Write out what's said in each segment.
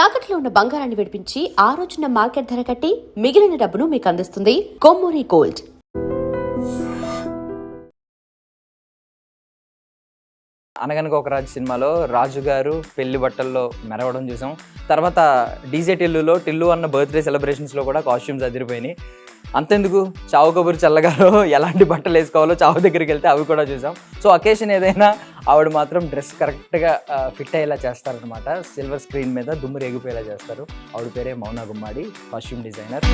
తాకట్లో ఉన్న బంగారాన్ని విడిపించి ఆ రోజున మార్కెట్ ధర కట్టి మిగిలిన డబ్బును మీకు అందిస్తుంది కొమ్మూరి గోల్డ్. అనగనగా ఒక రాజు సినిమాలో రాజు గారు పెళ్లి బట్టల్లో మెరవడం చూసాం. తర్వాత డీజే టిల్లు అన్న బర్త్డే సెలబ్రేషన్స్లో కూడా కాస్ట్యూమ్స్ అదిరిపోయినాయి. అంతెందుకు చావు కబూర్ చల్లగాలో ఎలాంటి బట్టలు వేసుకోవాలో చావు దగ్గరికి వెళ్తే అవి కూడా చూసాం. సో అకేషన్ ఏదైనా ఆవిడ మాత్రం డ్రెస్ కరెక్ట్గా ఫిట్ అయ్యేలా చేస్తారనమాట. సిల్వర్ స్క్రీన్ మీద దుమ్ము రేగిపోయేలా చేస్తారు. ఆవిడ పేరే మౌనా గుమ్మాడి, కాస్ట్యూమ్ డిజైనర్.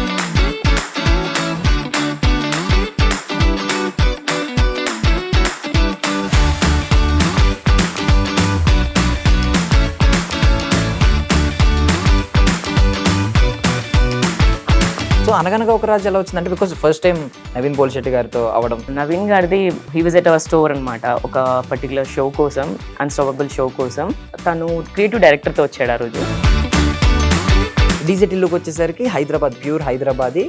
సో అనగనగా ఒక రాజు ఎలా వచ్చిందంటే because first time Naveen Polishetty గారితో అవడం. నవీన్ గారిది he was at our store అనమాట. ఒక పర్టికులర్ షో కోసం, అన్స్టాపబుల్ షో కోసం తను క్రియేటివ్ డైరెక్టర్తో వచ్చాడు ఆ రోజు. డీజే టిల్లుకి వచ్చేసరికి హైదరాబాద్, ప్యూర్ హైదరాబాదీ.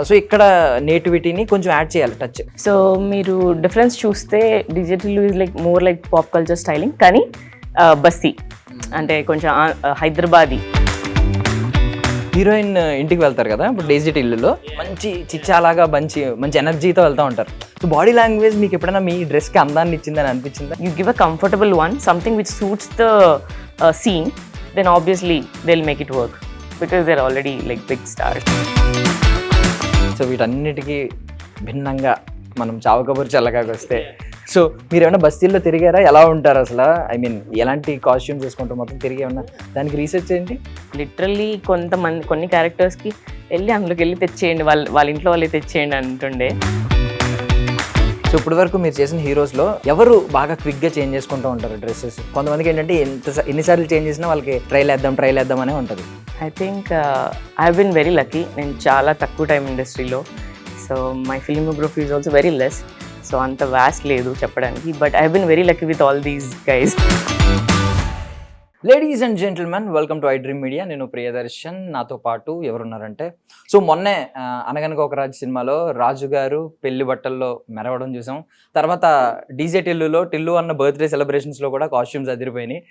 సో ఇక్కడ నేటివిటీని కొంచెం యాడ్ చేయాలి టచ్. సో మీరు డిఫరెన్స్ చూస్తే DJ Tillu is like more like pop culture styling, కానీ బస్తీ అంటే కొంచెం హైదరాబాదీ. హీరోయిన్ ఇంటికి వెళ్తారు కదా ఇప్పుడు డీజే టిల్లులో, మంచి చిచ్చాలాగా మంచి ఎనర్జీతో వెళ్తూ ఉంటారు. సో బాడీ లాంగ్వేజ్ మీకు ఎప్పుడైనా మీ డ్రెస్కి అందాన్ని ఇచ్చిందని అనిపించిందా? You give a comfortable one, something which suits the scene, then obviously they will make it work because they are already like big stars. So వీటన్నిటికీ భిన్నంగా మనం చావు కబూర్ చల్లగాకి వస్తే, సో మీరు ఏమైనా బస్తీల్లో తిరిగారా? ఎలా ఉంటారు అసలు? ఐ మీన్ ఎలాంటి కాస్ట్యూమ్స్ వేసుకుంటారు మొత్తం తిరిగి ఏమన్నా దానికి రీసెర్చ్ ఏంటి? లిటరల్లీ కొన్ని క్యారెక్టర్స్కి వెళ్ళి అందులోకి వెళ్ళి తెచ్చేయండి, వాళ్ళ ఇంట్లో వాళ్ళే తెచ్చేయండి అంటుండే. సో ఇప్పటి వరకు మీరు చేసిన హీరోస్లో ఎవరు బాగా క్విక్గా చేంజ్ చేసుకుంటూ ఉంటారు డ్రెస్సెస్? కొంతమందికి ఏంటంటే ఎన్నిసార్లు చేంజ్ చేసినా వాళ్ళకి ట్రైల్ వేద్దాం అనే ఉంటుంది. I think I have been very lucky. నేను చాలా తక్కువ టైం ఇండస్ట్రీలో, so my filmography is also very less. So అంత వ్యాస్ట్ లేదు చెప్పడానికి, but I have been very lucky with all these guys. Ladies and gentlemen, welcome to iDream Media. నేను ప్రియదర్శన్, నాతో పాటు ఎవరున్నారంటే, సో మొన్నే అనగనగా ఒక రాజు సినిమాలో రాజు గారు పెళ్లి బట్టల్లో మెరవడం చూసాం. తర్వాత డీజే టిల్లు అన్న బర్త్డే సెలబ్రేషన్స్లో కూడా కాస్ట్యూమ్స్ అదిరిపోయినాయి.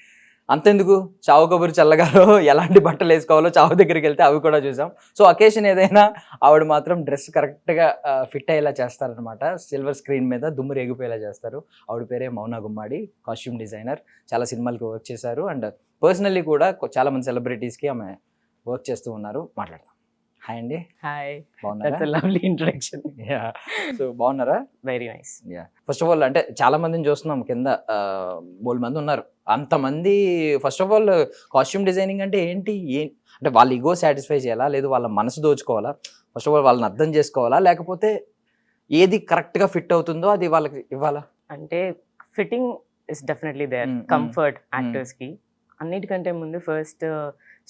అంతెందుకు చావు కబూర్ చల్లగాలో ఎలాంటి బట్టలు వేసుకోవాలో చావు దగ్గరికి వెళ్తే అవి కూడా చూసాం. సో అకేషన్ ఏదైనా ఆవిడ మాత్రం డ్రెస్ కరెక్ట్గా ఫిట్ అయ్యేలా చేస్తారనమాట. సిల్వర్ స్క్రీన్ మీద దుమ్ము రేగిపోయేలా చేస్తారు. ఆవిడ పేరే మౌనా గుమ్మాడి, కాస్ట్యూమ్ డిజైనర్. చాలా సినిమాలకి వర్క్ చేశారు అండ్ పర్సనల్లీ కూడా చాలామంది సెలబ్రిటీస్కి ఆమె వర్క్ చేస్తూ ఉన్నారు. మాట్లాడదాం. హాయ్ అండి. హాయ్. బాగున్నారా? Lovely introduction. సో బాగున్నారా? Very nice. First of all అంటే చాలా మందిని చూస్తున్నాం, కింద బోల్డ్ మంది ఉన్నారు. అంతమంది first of all costume designing అంటే ఏంటి? అంటే వాళ్ళ ఈగో సాటిస్ఫై చేయాలా, లేదు వాళ్ళ మనసు దోచుకోవాలా? ఫస్ట్ ఆఫ్ ఆల్ వాళ్ళని అర్థం చేసుకోవాలా, లేకపోతే ఏది కరెక్ట్గా ఫిట్ అవుతుందో అది వాళ్ళకి ఇవ్వాలా? అంటే fitting is definitely there, comfort యాక్టర్స్కి. అన్నిటికంటే ముందు ఫస్ట్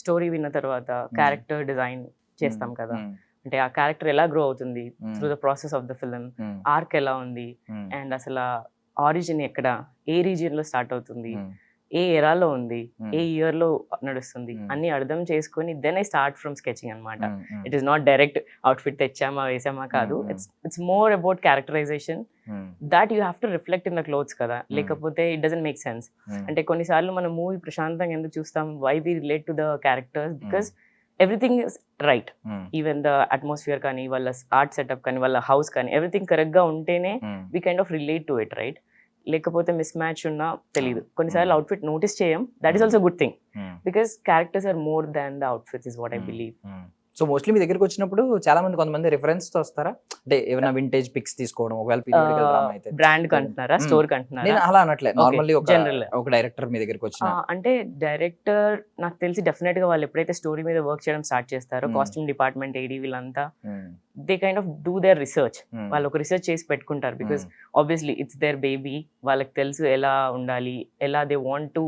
స్టోరీ విన్న తర్వాత క్యారెక్టర్ డిజైన్ చేస్తాం కదా. అంటే ఆ క్యారెక్టర్ ఎలా గ్రో అవుతుంది through the process of the film, arc ఎలా ఉంది, అండ్ అసలు ఆరిజిన్ ఎక్కడ, ఏ రీజియన్ లో స్టార్ట్ అవుతుంది, ఏ ఎరాలో ఉంది, ఏ ఇయర్ లో నడుస్తుంది, అన్ని అర్థం చేసుకొని then I start from sketching అనమాట. It is not direct outfit తెచ్చామా వేసామా కాదు. It's more about characterization that you have to reflect in the clothes కదా, లేకపోతే ఇట్ డజంట్ మేక్ సెన్స్. అంటే కొన్నిసార్లు మనం మూవీ ప్రశాంతంగా ఎందుకు చూస్తాం, why we relate to the characters, because everything is right. Even the atmosphere కానీ, వాళ్ళ ఆర్ట్ సెటప్ కానీ, వాళ్ళ హౌస్ కానీ, ఎవ్రీథింగ్ కరెక్ట్ గా ఉంటేనే we kind of relate to it, right? లేకపోతే మిస్ మ్యాచ్ ఉన్నా తెలీదు. కొన్నిసార్లు అవుట్ఫిట్ నోటీస్ చేయం, that is also good thing, because characters are more than the outfits is what I believe. So mostly మీ దగ్గరికి వచ్చినప్పుడు చాలా మంది కొంతమంది రిఫరెన్స్ తో వస్తారా? అంటే ఏమైనా వింటేజ్ పిక్స్ తీసుకోవడం, ఒకవేళ పీరియాడికల్ డ్రామా అయితే బ్రాండ్ కంటున్నారా, స్టోర్ కంటున్నారా? నేను అలా అనట్లే, నార్మల్లీ జనరల్ ఒక డైరెక్టర్ మీ దగ్గరికి వచ్చిన. అంటే డైరెక్టర్ నాకు తెలిసి డెఫినెట్ గా వాళ్ళు ఎప్పుడైతే స్టోరీ మీద వర్క్ చేయడం స్టార్ట్ చేస్తారో, కాస్ట్యూమ్ డిపార్ట్మెంట్, ఏడీ, వీళ్ళంతా they kind of do their research. వాళ్ళు ఒక రిసర్చ్ చేసి పెట్టుకుంటారు, because obviously it's their baby. వాళ్ళకి తెలుసు ఎలా ఉండాలి, ఎలా they want to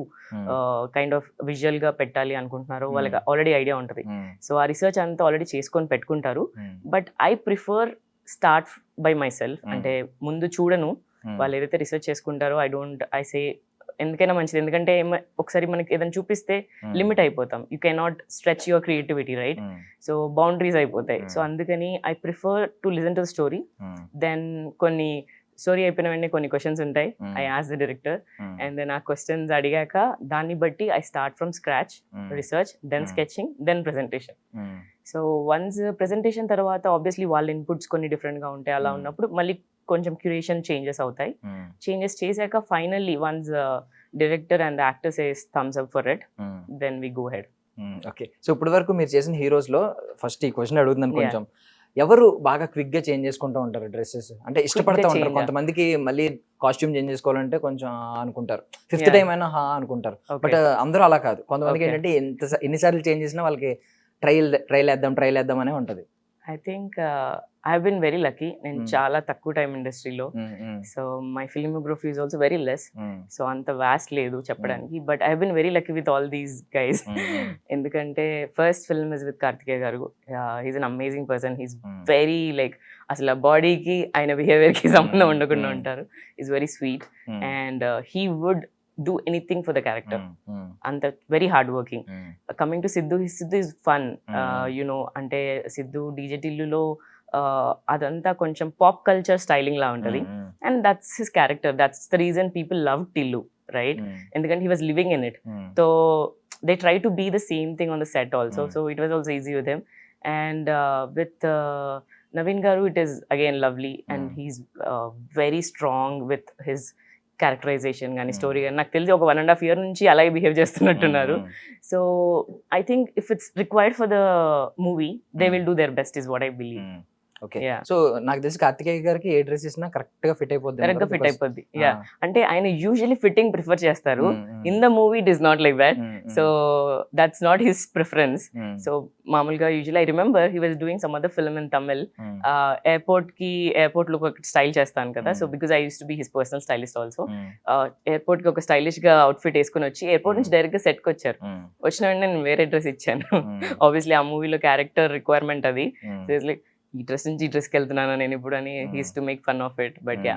kind of visual గా పెట్టాలి అనుకుంటున్నారు, వాళ్ళకి ఆల్రెడీ ఐడియా ఉంటుంది. సో ఆ రిసర్చ్ అంతా ఆల్రెడీ చేసుకొని పెట్టుకుంటారు. But I prefer start by myself. అంటే ముందు చూడను, వాళ్ళు ఏదైతే రిసర్చ్ చేసుకుంటారో ఐ సే ఎందుకైనా మంచిది. ఎందుకంటే ఒకసారి మనకి ఏదైనా చూపిస్తే లిమిట్ అయిపోతాం, you cannot stretch your creativity, right? So boundaries అయిపోతాయి. సో అందుకని I prefer to listen to the story, then కొన్ని స్టోరీ అయిపోయిన వెంటనే కొన్ని క్వశ్చన్స్ ఉంటాయి. I ask the director and then ఆ క్వశ్చన్స్ అడిగాక దాన్ని బట్టి I start from scratch, research, then sketching, then presentation. So once presentation తర్వాత ఆబ్వియస్లీ వాళ్ళ ఇన్పుట్స్ కొన్ని డిఫరెంట్ గా ఉంటాయి. అలా ఉన్నప్పుడు మళ్ళీ కొంచెం క్యూరేషన్ చేంజెస్ అవుతాయి. చేంజెస్ చేశాక finally once director and actor says thumbs up for it, then we go ahead. Okay, so ఇప్పటి వరకు మీరు చేసిన హీరోస్ లో ఫస్ట్ ఈ క్వశ్చన్ అడుగుతున్నాను కొంచెం, ఎవరు బాగా క్విక్ గా చేంజ్ చేసుకుంటూ ఉంటారు డ్రెస్సెస్? అంటే ఇష్టపడతా ఉంటారు కొంతమందికి, మళ్ళీ కాస్ట్యూమ్ చేంజ్ చేసుకోవాలంటే కొంచెం అనుకుంటారు, ఫిఫ్త్ టైం అయినా అనుకుంటారు. బట్ అందరూ అలా కాదు. కొంతమందికి ఏంటంటే ఎన్నిసార్లు చేంజ్ చేసినా వాళ్ళకి ట్రైల్ వేద్దాం అనే ఉంటది. I think I have been very lucky. నేను చాలా తక్కువ టైం ఇండస్ట్రీలో, so my filmography is also very less, so అంత వాస్ట్ లేదు చెప్పడానికి. But I have been very lucky with all these guys. ఎందుకంటే first film is with Kartikeya garu. He's an amazing person. He's very like అసలు బాడీకి ఆయన behaviour కి సంబంధం ఉండకుండా ఉంటారు. Is very sweet and he would do anything for the character. And very hard working. Coming to Sidhu is fun. You know, ante Sidhu DJ Tillu lo adanta koncham pop culture styling la untadi, and that's his character. That's the reason people love Tillu, right? Endukante he was living in it, so they try to be the same thing on the set also. So it was also easy with him. And with Naveen Garu, it is again lovely, and he's very strong with his characterization కానీ story కానీ. నాకు తెలిసి ఒక 1.5 year నుంచి అలాగే behave చేస్తున్నట్టున్నారు. So I think if it's required for the movie they will do their best is what I believe. Okay, so నాకు తెలిసి కార్తికేయ గారికి ఏ డ్రెస్ ఇచ్చినా కరెక్ట్ గా ఫిట్ అయిపోద్ది. కరెక్ట్ గా ఫిట్ అయిపోద్ది. యా, అంటే ఆయన యూజువల్లీ ఫిట్టింగ్ ప్రిఫర్ చేస్తారు. In the movie it is not like that. So that's not his preference. So మామూలుగా usually I remember he was doing some other film in Tamil. Airport లో ఒక style చేస్తాను కదా, so because I use to be his personal stylist also. Airport కి ఒక stylish గా outfit వేసుకుని వచ్చి ఎయిర్పోర్ట్ నుంచి డైరెక్ట్ గా సెట్ కి వచ్చారు. వచ్చిన వెంటనే నేను వేరే డ్రెస్ ఇచ్చాను. ఆబ్వియస్లీ ఆ మూవీలో క్యారెక్టర్ రిక్వైర్మెంట్ అది. సో ఇట్స్ లైక్ ఈ డ్రెస్ నుంచి ఈ డ్రెస్కి వెళ్తున్నాను నేను ఇప్పుడు అని he's to make fun of it. But yeah,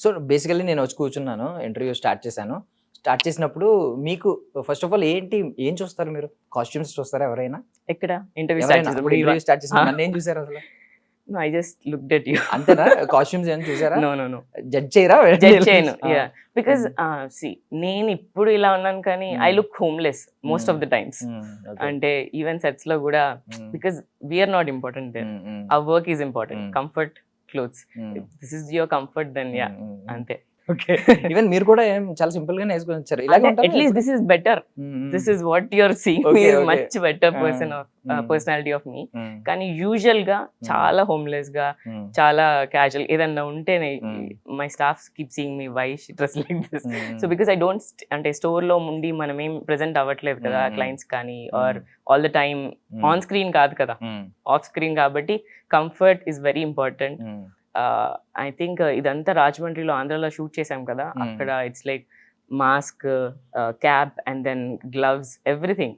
so basically నేను వచ్చి కూర్చున్నాను, ఇంటర్వ్యూ స్టార్ట్ చేసినప్పుడు మీకు ఫస్ట్ ఆఫ్ ఆల్ ఏం చూస్తారు మీరు? కాస్ట్యూమ్స్ చూస్తారా ఎవరైనా? ఎక్కడ ఇంటర్వ్యూ స్టార్ట్ చేసిన నన్ను ఏం చూసారు అసలు? No, I just looked at you. అంతేనా? కాస్ట్యూమ్స్ ఏం చూసారా? No. జడ్జ్ చేయరా? జడ్జ్ చేయను. Yeah, because see, నేను ఇప్పుడు ఇలా ఉన్నాను కానీ I look homeless most of the times. అంటే ఈవెన్ సెట్స్ లో కూడా, because we are not important there. Our work is important. Comfort clothes. If this is your comfort, then yeah, అంతే. Okay, even మీరు కూడా చాలా సింపుల్ గానే వేసుకొని వచ్చారు. ఇలాగే ఉంటారు. At least this is better. This is what you are seeing. Me is much better personality of me. కానీ యూజువల్ గా చాలా హోమ్లెస్ గా, చాలా క్యాజువల్ ఏదన్నా ఉంటేనే my staff keep seeing me why she dress like this. So because I don't, అంటే store లో ఉండి మనం ఏం ప్రెజెంట్ అవ్వట్లేదు కదా క్లయింట్స్ కానీ, or all the time on screen కాదు కదా, ఆఫ్ స్క్రీన్. కాబట్టి comfort is very important. I think ఇదంతా రాజమండ్రిలో, ఆంధ్రాలో షూట్ చేసాం కదా, అక్కడ it's like mask, cap and then gloves, everything.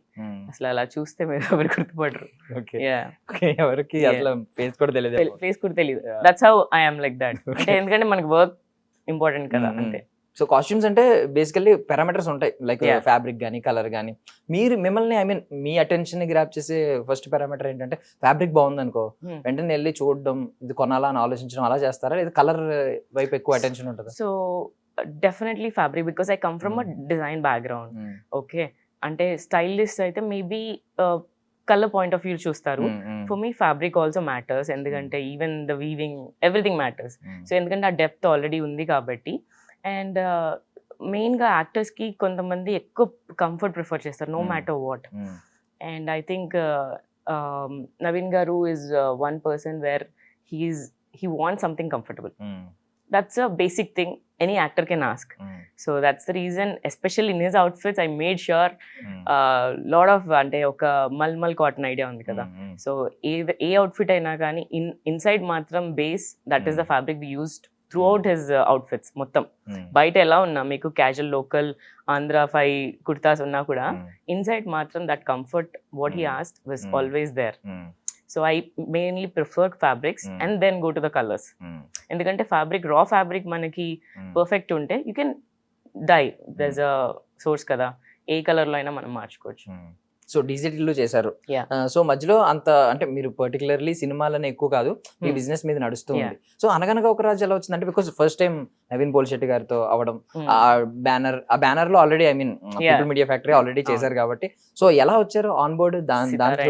అసలు అలా చూస్తే మీరు ఎవరు గుర్తుపడరు. ఎవరికి అసలు ఫేస్ కూడా తెలియదు. That's how I am like that. అంటే ఎందుకంటే మనకి వర్క్ ఇంపార్టెంట్ కదా, అంతే. సో కాస్ట్యూమ్స్ అంటే బేసికల్లీ పారామీటర్స్ ఉంటాయి, లైక్ ఫ్యాబ్రిక్ కానీ కలర్ కానీ. మిమ్మల్ని ఐ మీన్ మీ అటెన్షన్ ని గ్రాప్ చేసే ఫస్ట్ పారామీటర్ ఏంటంటే, ఫ్యాబ్రిక్ బాగుంది అనుకో వెంటనే వెళ్ళి చూడడం, ఇది కొనాలా అని ఆలోచించడం అలా చేస్తారా, లేదా కలర్ వైపు ఎక్కువ అటెన్షన్ ఉంటుందా? So definitely fabric, because I come from a design background. Okay, అంటే స్టైలిస్ట్ అయితే maybe colour point of view చూస్తారు. For me fabric also matters, ఎందుకంటే even the weaving everything matters. So ఎందుకంటే ఆ డెప్త్ ఆల్రెడీ ఉంది కాబట్టి. And మెయిన్గా actors కొంతమంది ఎక్కువ కంఫర్ట్ ప్రిఫర్ చేస్తారు, no matter what. And I think Naveen garu is one person where he wants something comfortable. That's a basic thing any actor can ask. So that's the reason, especially in his outfits, I made sure lot of ante oka malmal cotton idea undi kada. So a outfit aina gaani inside matram base, that is the fabric we used throughout his outfits మొత్తం. బయట ఎలా ఉన్నా మీకు casual local Andhra 5 kurtas ఉన్నా కూడా inside మాత్రం that comfort what he asked was always there. So I mainly prefer fabrics and then go to the colours. ఎందుకంటే fabric, raw fabric మనకి పర్ఫెక్ట్ ఉంటే you can dye, there's a source కదా, ఏ colour లో అయినా మనం మార్చుకోవచ్చు. సో డీజేటీలో చేశారు. Yeah. సో మధ్యలో అంత అంటే మీరు పర్టికులర్లీ సినిమాలని ఎక్కువ కాదు, మీ బిజినెస్ మీద నడుస్తూ ఉంది. సో అనగనగా ఒక రాజు ఎలా వచ్చిందంటే because first time Naveen Polishetty గారితో అవడం, ఆ బ్యానర్ లో already I mean People Media Factory already చేశారు కాబట్టి సో ఎలా వచ్చారు ఆన్ బోర్డ్ దాంట్లో? సితారా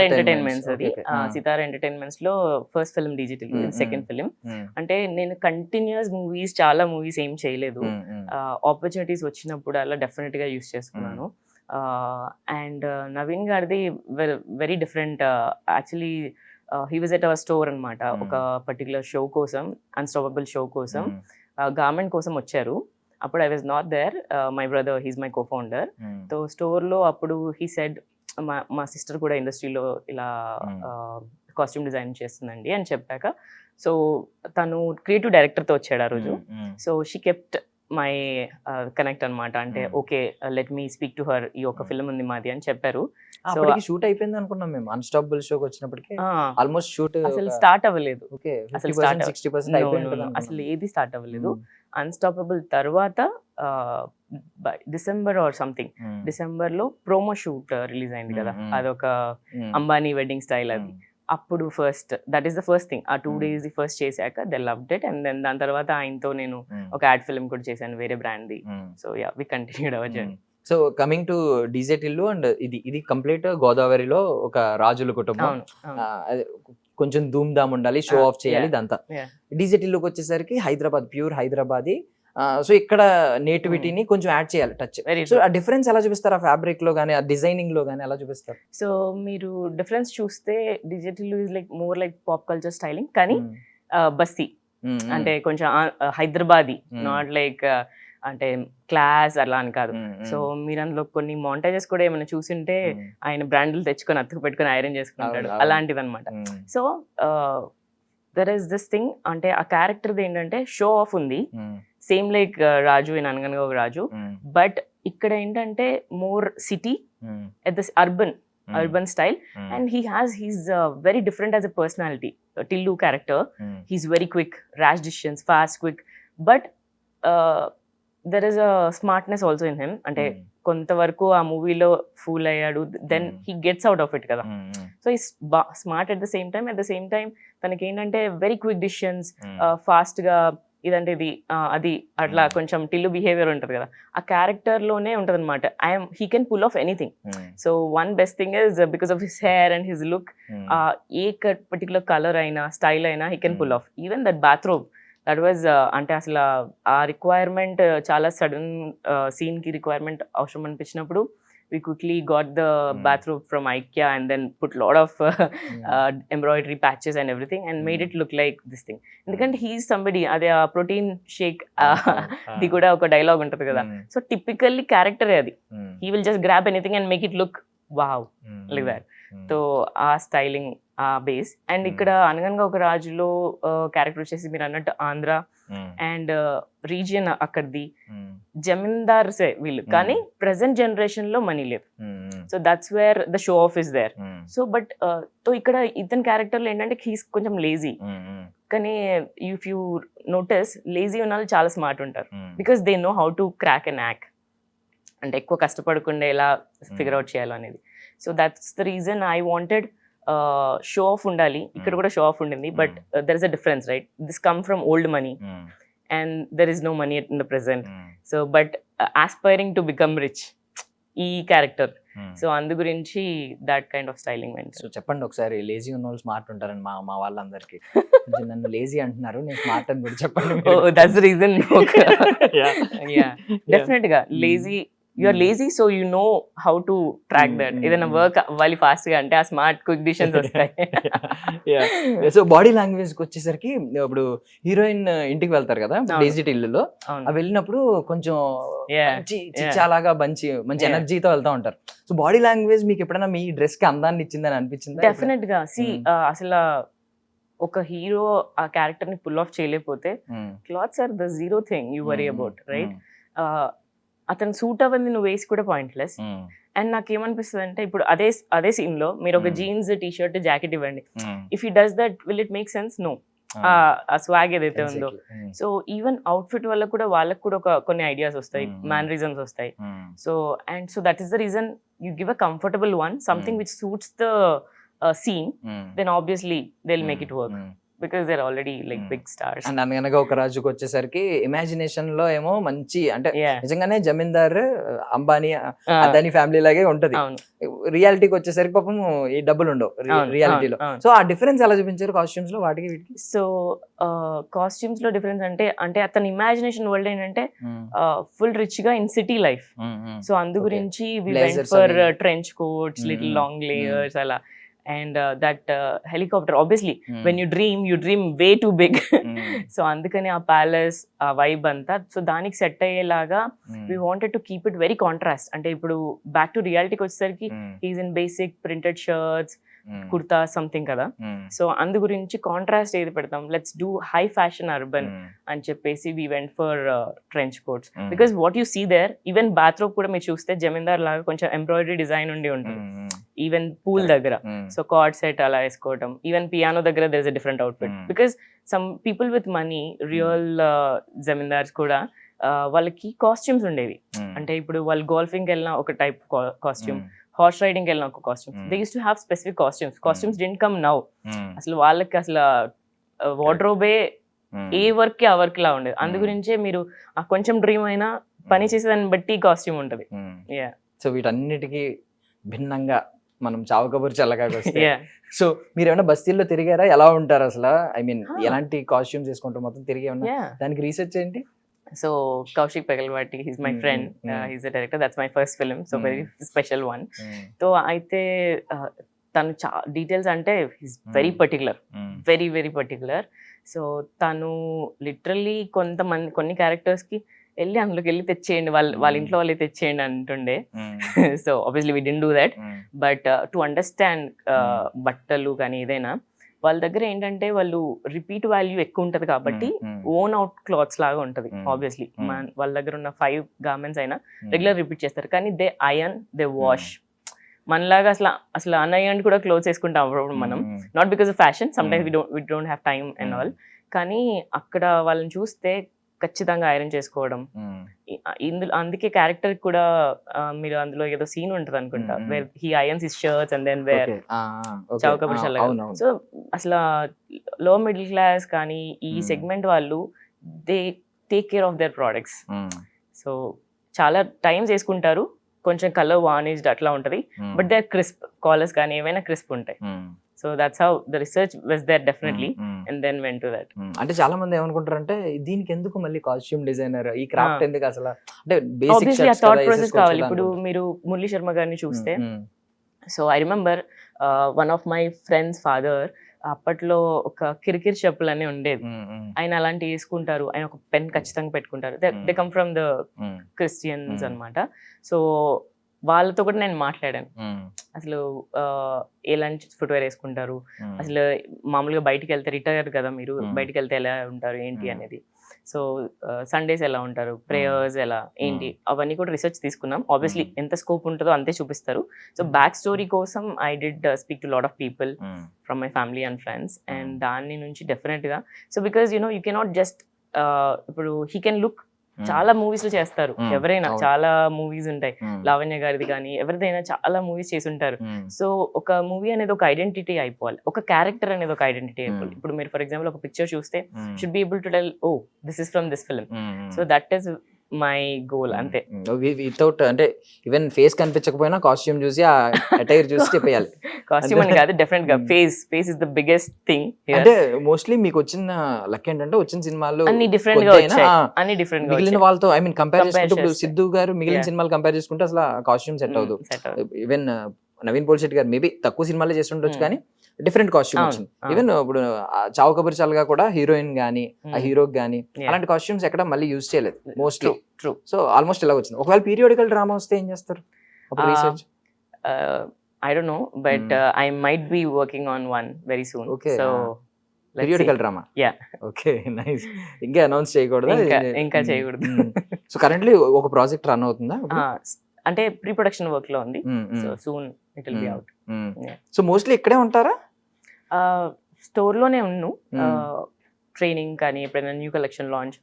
ఎంటర్టైన్మెంట్స్ అది సితారా ఎంటర్టైన్మెంట్స్ లో first film digital, second film. అంటే నేను కంటిన్యూస్ మూవీస్ చాలా మూవీస్ ఏం చేయలేదు, ఆపర్చునిటీస్ వచ్చినప్పుడు అలా డెఫినెట్ గా యూస్ చేసుకున్నాను. అండ్ నవీన్ గారిది very different. Actually he was at our store అనమాట, ఒక పర్టికులర్ షో కోసం, అన్స్టాపబుల్ షో కోసం, గార్మెంట్ కోసం వచ్చారు. అప్పుడు I was not there, my brother, he's my co founder. So store లో అప్పుడు హీ సెడ్, మా సిస్టర్ కూడా ఇండస్ట్రీలో ఇలా కాస్ట్యూమ్ డిజైన్ చేస్తుందండి అని చెప్పాక, సో తను క్రియేటివ్ డైరెక్టర్తో వచ్చాడు ఆ రోజు. So she kept my connect అనమాట. అంటే okay, let me speak to her, ఈ ఒక ఫిల్మ్ ఉంది మాది అని చెప్పారు. సో షూట్ అయిపోయింది అనుకున్నాం మేము, అన్స్టాపబుల్ షోకి వచ్చినప్పటికి ఆల్మోస్ట్ షూట్ అసలు స్టార్ట్ అవ్వలేదు, అసలు అసలు ఏది స్టార్ట్ అవ్వలేదు. అన్స్టాపబుల్ తర్వాత డిసెంబర్ ఆర్ సంథింగ్, డిసెంబర్ లో ప్రోమో షూట్ రిలీజ్ అయింది కదా, అదొక అంబానీ వెడ్డింగ్ స్టైల్. అది అప్పుడు first, that is the first thing. ఆ 2 days ఫస్ట్ చేశాక they loved it. And then దాని తర్వాత ఆయనతో నేను ఒక యాడ్ ఫిల్మ్ కూడా చేశాను వేరే brand the. So yeah, we continued hour journey. So coming to DJ Tillu, and ఇది కంప్లీట్ గోదావరిలో ఒక రాజుల కుటుంబం, కొంచెం ధూమ్ ధామ్ ఉండాలి, షో ఆఫ్ చేయాలి ఇదంతా. డీజేటిల్లోకి వచ్చేసరికి హైదరాబాద్, ప్యూర్ హైదరాబాదీ. సో ఇక్కడ నేటివిటీని కొంచెం యాడ్ చేయాలి, టచ్. సో ఆ డిఫరెన్స్ ఎలా చూపిస్తారు? ఆ ఫ్యాబ్రిక్ లో కానీ, ఆ డిజైనింగ్ లో కానీ ఎలా చూపిస్తారు? సో మీరు డిఫరెన్స్ చూస్తే digital is like more like pop culture styling, కానీ బస్తీ అంటే కొంచెం హైదరాబాదీ, నాట్ లైక్ అంటే క్లాస్ అలా అని కాదు. సో మీరు అందులో కొన్ని మాంటేజెస్ కూడా ఏమైనా చూసింటే ఆయన బ్రాండ్లు తెచ్చుకొని అతుకు పెట్టుకొని ఐరన్ చేసుకుంటాడు, అలాంటిది అనమాట. So there is this thing, అంటే ఆ క్యారెక్టర్ది ఏంటంటే షో ఆఫ్ ఉంది, same like Raju in Anaganaga Oka Raju. But ఇక్కడ ఏంటంటే more city at this urban style, and he has he's very different as a personality. Tillu character, he's very quick, rash decisions, fast, quick, but there is a smartness also in him. Ante కొంతవరకు ఆ మూవీలో fool అయ్యాడు, then he gets out of it కదా. So ఈ smart at the same time తనకి ఏంటంటే very quick decisions, fast గా ఇదంటే ఇది అది అట్లా కొంచెం టిల్లు బిహేవియర్ ఉంటుంది కదా, ఆ క్యారెక్టర్ లోనే ఉంటది అనమాట. He can pull off anything. So one best thing is because of his hair and his look, ఏ పర్టికులర్ కలర్ అయినా స్టైల్ అయినా he can pull off. Even that bathroom, that was అంటే అసలు ఆ రిక్వైర్మెంట్ చాలా సడన్ సీన్ కి requirement అవసరం అనిపించినప్పుడు we quickly got the bathrobe from IKEA and then put lot of embroidery patches and everything and made it look like this thing. ఎందుకంటే he is somebody, అదే ఆ ప్రోటీన్ షేక్ ది కూడా ఒక dialogue ఉంటుంది కదా. So typically క్యారెక్టరే అది, he will just grab anything and make it look wow like that. So ఆ styling, ఆ బేస్. అండ్ ఇక్కడ అనగనగా ఒక రాజులో క్యారెక్టర్ వచ్చేసి మీరు అన్నట్టు ఆంధ్ర అండ్ రీజియన్ అక్కడిది, జమీందార్సే వీళ్ళు, కానీ ప్రెసెంట్ జనరేషన్ లో మనీ లేదు. So that's where the show off is there. So but తో ఇక్కడ ఇతని క్యారెక్టర్ లో ఏంటంటే హీస్ కొంచెం లేజీ, కానీ ఇఫ్ యూ నోటీస్ లేజీ ఉన్న వాళ్ళు చాలా స్మార్ట్ ఉంటారు, because they know how to crack an hack, అంటే ఎక్కువ కష్టపడకుండా ఎలా ఫిగర్ అవుట్ చేయాలో అనేది. So that's the reason I wanted show off ఉండాలి. ఇక్కడ కూడా షో ఆఫ్ ఉండింది, but there is a difference, right? This come from old money and there is no money in the present. So but aspiring to become rich ఈ character. So అందు గురించి that kind of styling మెంట్. So చెప్పండి ఒకసారి, lazy ఉన్న వాళ్ళు smart ఉంటారని మా వాళ్ళందరికీ. నన్ను లేజీ అంటున్నారు, నేను స్మార్ట్ అని కూడా చెప్పండి. That's the reason. డెఫినెట్ గా lazy, you are lazy, so you know how to track that. ఏదైనా వర్క్ అవ్వాలి ఫాస్ట్ గా అంటే ఆ స్మార్ట్ క్విక్ డిసిషన్స్ వస్తాయి. సో బాడీ లాంగ్వేజ్ కి వచ్చేసరికి, ఇప్పుడు హీరోయిన్ ఇంటికి వెళ్తారు కదా డేజిట్ ఇల్లులో, అవి వెళ్ళినప్పుడు కొంచెం చిచ్చాలాగా మంచి ఎనర్జీతో వెళ్తా ఉంటారు. సో బాడీ లాంగ్వేజ్ మీకు ఎప్పుడైనా మీ డ్రెస్ కి అందాన్ని ఇచ్చిందని అనిపించింది? డెఫినెట్ గా. అసలు ఒక హీరో ఆ క్యారెక్టర్ ని పుల్ ఆఫ్ చేయలేకపోతే clothes are the zero thing you worry about, right? అతను సూట్ అవ్వంది నువ్వు వేసి కూడా పాయింట్లెస్. అండ్ నాకేమనిపిస్తుంది అంటే, ఇప్పుడు అదే సీన్ లో మీరు ఒక జీన్స్, టీ షర్ట్, జాకెట్ ఇవ్వండి, if he does that will it make sense? No. ఆ స్వాగ్ ఏదైతే ఉందో. సో ఈవెన్ అవుట్ఫిట్ వల్ల కూడా వాళ్ళకి కూడా కొన్ని ఐడియాస్ వస్తాయి, మ్యానరిజమ్స్ వస్తాయి. So that is the reason you give a comfortable one, something which suits the scene, then obviously they'll make it work because they're already like big stars. And అనగనగా ఒక రాజుకి వచ్చేసరికి ఇమాజినేషన్ లో ఏమో మంచి అంటే Yeah. నిజంగానే జమీందార్ అంబానీ అదాని ఫ్యామిలీ లాగే ఉంటది. అవును. రియాలిటీకి వచ్చేసరికి పాపం ఈ డబ్బులు ఉండవు అవును, రియాలిటీలో. అవును. సో ఆ డిఫరెన్స్ ఎలా చూపించారు కాస్ట్యూమ్స్ లో వాటికి వీటికి? సో కాస్ట్యూమ్స్ లో డిఫరెన్స్ అంటే అతని ఇమాజినేషన్ వరల్డ్ ఏంటంటే ఫుల్ రిచ్ గా ఇన్ సిటీ లైఫ్. సో అందు గురించి వి వెంట్ Blazers ఫర్ అవి. Trench coats, little long layers అలా. And that helicopter obviously when you dream way too big. So అందుకని ఆ ప్యాలెస్, ఆ వైబ్ అంతా, సో దానికి సెట్ అయ్యేలాగా we wanted to keep it very contrast. అంటే ఇప్పుడు బ్యాక్ టు రియాలిటీకి వచ్చేసరికి is in basic printed shirts, kurta something కదా. సో అందు గురించి కాంట్రాస్ట్ ఏది పెడతాం, let's do high fashion urban అని చెప్పేసి we went for trench coats. Because what you see there, even bathroom కూడా మీరు చూస్తే జమీందార్ లాగా కొంచెం ఎంబ్రాయిడరీ డిజైన్ ఉండి ఉంటుంది. ఈవెన్ పూల్ దగ్గర సో కార్డ్ సెట్ అలా వేసుకోవటం, ఈవెన్ పియానో దగ్గర there is a different outfit. Because some people with money, real zamindars కూడా వాళ్ళకి కాస్ట్యూమ్స్ ఉండేవి. అంటే ఇప్పుడు వాళ్ళు గోల్ఫింగ్ వెళ్ళిన ఒక టైప్ కాస్ట్యూమ్, హార్స్ రైడింగ్ వెళ్ళిన ఒక costume. They use to have specific costumes didn't come now. అసలు వాళ్ళకి అసలు వార్డ్రోబే ఏ వర్క్ కి ఆ వర్క్ లా ఉండేది. అందు గురించే మీరు ఆ కొంచెం డ్రీమ్ అయినా పని చేసేదాన్ని బట్టి కాస్ట్యూమ్ ఉంటది. సో వీటన్నిటికీ భిన్నంగా మనం చావు కబురు చల్లగాకి వస్తే, సో మీరు ఏమైనా బస్తీల్లో తిరిగారా? ఎలా ఉంటారు అసలు? ఐ మీన్ ఎలాంటి కాస్ట్యూమ్స్ వేసుకుంటారు మొత్తం తిరిగి ఏమన్నా? దానికి రీసెర్చ్ ఏంటి? So Kaushik Pegalwati, he's my friend. He's the director. That's my first film, so very special one. So అయితే తను డీటెయిల్స్ అంటే he's very particular, very very particular. So తను లిటరల్లీ కొన్ని క్యారెక్టర్స్ కి వెళ్ళి అందులోకి వెళ్ళి తెచ్చేయండి, వాళ్ళ ఇంట్లో వాళ్ళే తెచ్చేయండి అంటుండే. So obviously we didn't do that, but to understand బట్టలు కానీ ఏదైనా వాళ్ళ దగ్గర ఏంటంటే వాళ్ళు రిపీట్ వాల్యూ ఎక్కువ ఉంటది కాబట్టి ఓన్ అవుట్ క్లాత్స్ లాగా ఉంటది. ఆబ్వియస్లీ వాళ్ళ దగ్గర ఉన్న 5 గార్మెంట్స్ అయినా రెగ్యులర్ రిపీట్ చేస్తారు, కానీ దే అయర్న్, దే వాష్. మనలాగా అసలు అన్అయర్న్ కూడా క్లోత్స్ వేసుకుంటాం అప్పుడు మనం, not because of fashion, sometimes we don't have time and all. కానీ అక్కడ వాళ్ళని చూస్తే ఖచ్చితంగా ఐరన్ చేసుకోవడం. ఇందులో అందుకే క్యారెక్టర్ కూడా మీరు అందులో ఏదో సీన్ ఉంటది అనుకుంటా, where he irons his shirts and then wear చౌకబర్షాల. సో అసలు లో మిడిల్ క్లాస్ కానీ ఈ సెగ్మెంట్ వాళ్ళు they take care of their products. So చాలా టైమ్స్ వేసుకుంటారు, కొంచెం కలర్ వార్నిష్డ్ అట్లా ఉంటది, బట్ దే క్రిస్ప్, కాలర్స్ కానీ ఏమైనా క్రిస్ప్ ఉంటాయి. So that's how the research was there definitely, and then went to that. అంటే చాలా మంది ఏమనుకుంటారంటే దీనికి ఎందుకు మళ్ళీ కాస్ట్యూమ్ డిజైనర్, ఈ క్రాఫ్ట్ ఎందుకు అసలు? అంటే బేసిక్ ఆబ్వియస్లీ ఆ థాట్ ప్రాసెస్ కావాలి. ఇప్పుడు మీరు మురళీ శర్మ గారిని చూస్తే, so I remember one of my friends father అప్పట్లో ఒక కిరికిరి చెప్పులు అని ఉండేది, ఆయన అలాంటివి వేసుకుంటారు, ఆయన ఒక పెన్ ఖచ్చితంగా పెట్టుకుంటారు. They come from the Christians అన్నమాట. సో వాళ్ళతో కూడా నేను మాట్లాడాను, అసలు ఎలాంటి ఫుట్వేర్ వేసుకుంటారు, అసలు మామూలుగా బయటికి వెళ్తే రిటైర్ కదా మీరు, బయటికి వెళ్తే ఎలా ఉంటారు ఏంటి అనేది. సో సండేస్ ఎలా ఉంటారు, ప్రేయర్స్ ఎలా ఏంటి, అవన్నీ కూడా రీసెర్చ్ తీసుకున్నాం. ఆబ్వియస్లీ ఎంత స్కోప్ ఉంటుందో అంతే చూపిస్తారు. సో బ్యాక్ స్టోరీ కోసం I did speak to lot of people from my family and friends, and దాని నుంచి డెఫినెట్ గా, so because you cannot just ఇప్పుడు హీ కెన్ లుక్, చాలా మూవీస్ లో చేస్తారు ఎవరైనా, చాలా మూవీస్ ఉంటాయి, లావణ్య గారిది కానీ ఎవరిదైనా చాలా మూవీస్ చేసి ఉంటారు. సో ఒక మూవీ అనేది ఒక ఐడెంటిటీ అయిపోవాలి, ఒక క్యారెక్టర్ అనేది ఒక ఐడెంటిటీ అయిపోవాలి. ఇప్పుడు మీరు ఫర్ ఎగ్జాంపుల్ ఒక పిక్చర్ చూస్తే should be able to tell, oh this is from this film. So that is my goal అంతే. వితౌట్ అంటే ఈవెన్ ఫేస్ కనిపించకపోయినా కాస్ట్యూమ్ చూసి ఆ అటైర్ చూసి చెప్పేయాలి. కాస్ట్యూమ్ అని కాదు, డెఫినెట్ గా face is the biggest thing. అంటే మోస్ట్లీ మీకు వచ్చిన లక్ ఏంటంటే వచ్చిన సినిమాల్లో అన్ని డిఫరెంట్ గా వచ్చాయి, అన్ని డిఫరెంట్ గా మిగిలిన వాళ్ళతో ఐ మీన్ కంపేర్ చేసుకుంటే ఇప్పుడు సిద్ధు గారు మిగిలిన సినిమాలు కంపేర్ చేసుకుంటే అసలు కాస్ట్యూమ్ సెట్ అవ్వదు. ఈవెన్ నవీన్ పోల్శెట్టి గారు మేబీ తక్కువ సినిమాలే చేస్తుండొచ్చు కానీ డిఫరెంట్ కాస్ట్యూమ్ వచ్చింది. ఈవెన్ ఇప్పుడు చావు కబుర్ చల్లగా కూడా హీరోయిన్ గానీ ఆ హీరోకి గానీ అలాంటి కాస్ట్యూమ్స్ ఎక్కడ మళ్ళీ యూజ్ చేయలేదు మోస్ట్లీ. సో ఆల్మోస్ట్ ఇలా వచ్చింది. ఒకవేళ పీరియాడికల్ డ్రామా వస్తే ఏం చేస్తారు అప్పుడు research? I don't know, but I might be working on one very soon. Okay. So periodical drama. Yeah. Okay, nice. ఇంకా అనౌన్స్ చేయకూడదా? ఇంకా చేయకూడదు. సో కరెంట్లీ ఒక ప్రాజెక్ట్ రన్ అవుతుందా? అంటే ప్రీ ప్రొడక్షన్ వర్క్ లో ఉంది. So soon it will be out. So mostly ఇక్కడే ఉంటారా? స్టోర్ లోనే ఉన్నాను. ట్రైనింగ్ కానీ ఎప్పుడైనా న్యూ కలెక్షన్ లాంచ్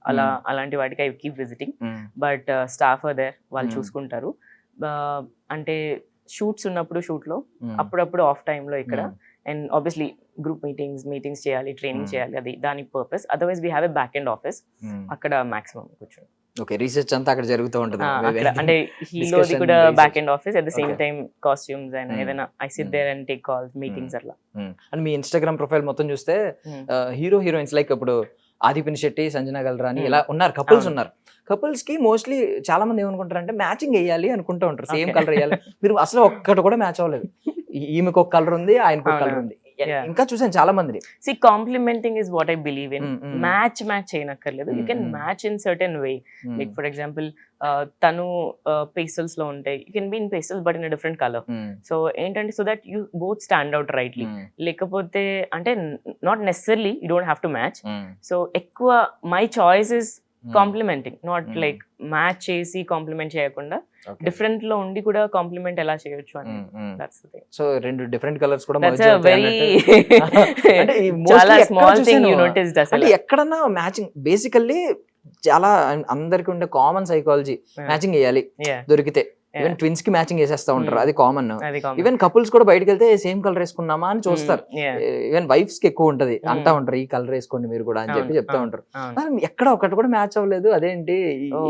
అలాంటి వాటికి I keep visiting. Mm. But staff are there, వాళ్ళు Mm. చూసుకుంటారు. అంటే షూట్స్ ఉన్నప్పుడు షూట్లో, Mm. అప్పుడప్పుడు ఆఫ్ టైంలో ఇక్కడ. Mm. And obviously group meetings చేయాలి, ట్రైనింగ్ Mm. చేయాలి, అది దాని purpose. Otherwise we have a back end office, Mm. అక్కడ మాక్సిమం కూర్చొని ఓకే, రీసెర్చ్ అంతా అక్కడ జరుగుతూ ఉంటుంది. అక్కడ అంటే హీలోది Discussion, కూడా research. Back end office, at the same Okay. Time costumes and Mm. ఏదైనా I sit there and take calls, meetings అట్లా. అండ్ మీ ఇన్స్టాగ్రామ్ ప్రొఫైల్ మొత్తం చూస్తే Mm. హీరోయిన్స్ లైక్ ఇప్పుడు ఆదిపిన్ శెట్టి, సంజనా గల్రాని Mm. ఇలా ఉన్నారు, కపుల్స్ అవును. ఉన్నారు. కపుల్స్ కి మోస్ట్లీ చాలా మంది ఏమనుకుంటారు అంటే మ్యాచింగ్ వేయాలి అనుకుంటూ ఉంటారు, సేమ్ Okay. కలర్ వేయాలి. మీరు అసలు ఒక్కటి కూడా మ్యాచ్ అవ్వలేదు. ఈమెకు ఒక కలర్ ఉంది, ఆయనకు ఒక కలర్ అవునా? ఉంది. Yeah. ఇంకా చూసాను చాలా మంది. See, complimenting is what I believe in. Mm. Match చేయనక్కర్లేదు. You can Mm. match in certain way. Like for example, తను pastels లో ఉంటాయి, you can be in pastels but in a different color. So ఏంటంటే so that you both stand out rightly. లేకపోతే అంటే not necessarily you don't have to match. So ఎక్కువ my choice is complimenting, not like match చేసి compliment చేయకుండా different లో ఉండి కూడా compliment ఎలా చేయొచ్చు అని. That's the thing. సో రెండు డిఫరెంట్ కలర్స్ కూడా దట్స్ అ వెరీ అంటే చాలా స్మాల్ థింగ్ యు నోటీస్డ్ అంటే అసలు. ఎక్కడన్నా మ్యాచింగ్ బేసికల్లీ చాలా అందరికి ఉండే కామన్ సైకాలజీ, మ్యాచింగ్ వేయాలి దొరికితే. ఈవెన్ ట్విన్స్ కి మ్యాచింగ్ వేసేస్తా ఉంటారు, అది కామన్. అది కామన్. ఈవెన్ కపుల్స్ కూడా బయటకు వెళ్తే సేమ్ కలర్ వేసుకున్నామా అని చూస్తారు. ఈవెన్ వైఫ్స్ కి ఎక్కువ ఉంటది, అంటా ఉంటారు ఈ కలర్ వేసుకోండి మీరు కూడా అని చెప్పి చెప్తా ఉంటారు. ఎక్కడ ఒకటి కూడా మ్యాచ్ అవ్వలేదు, అదేంటి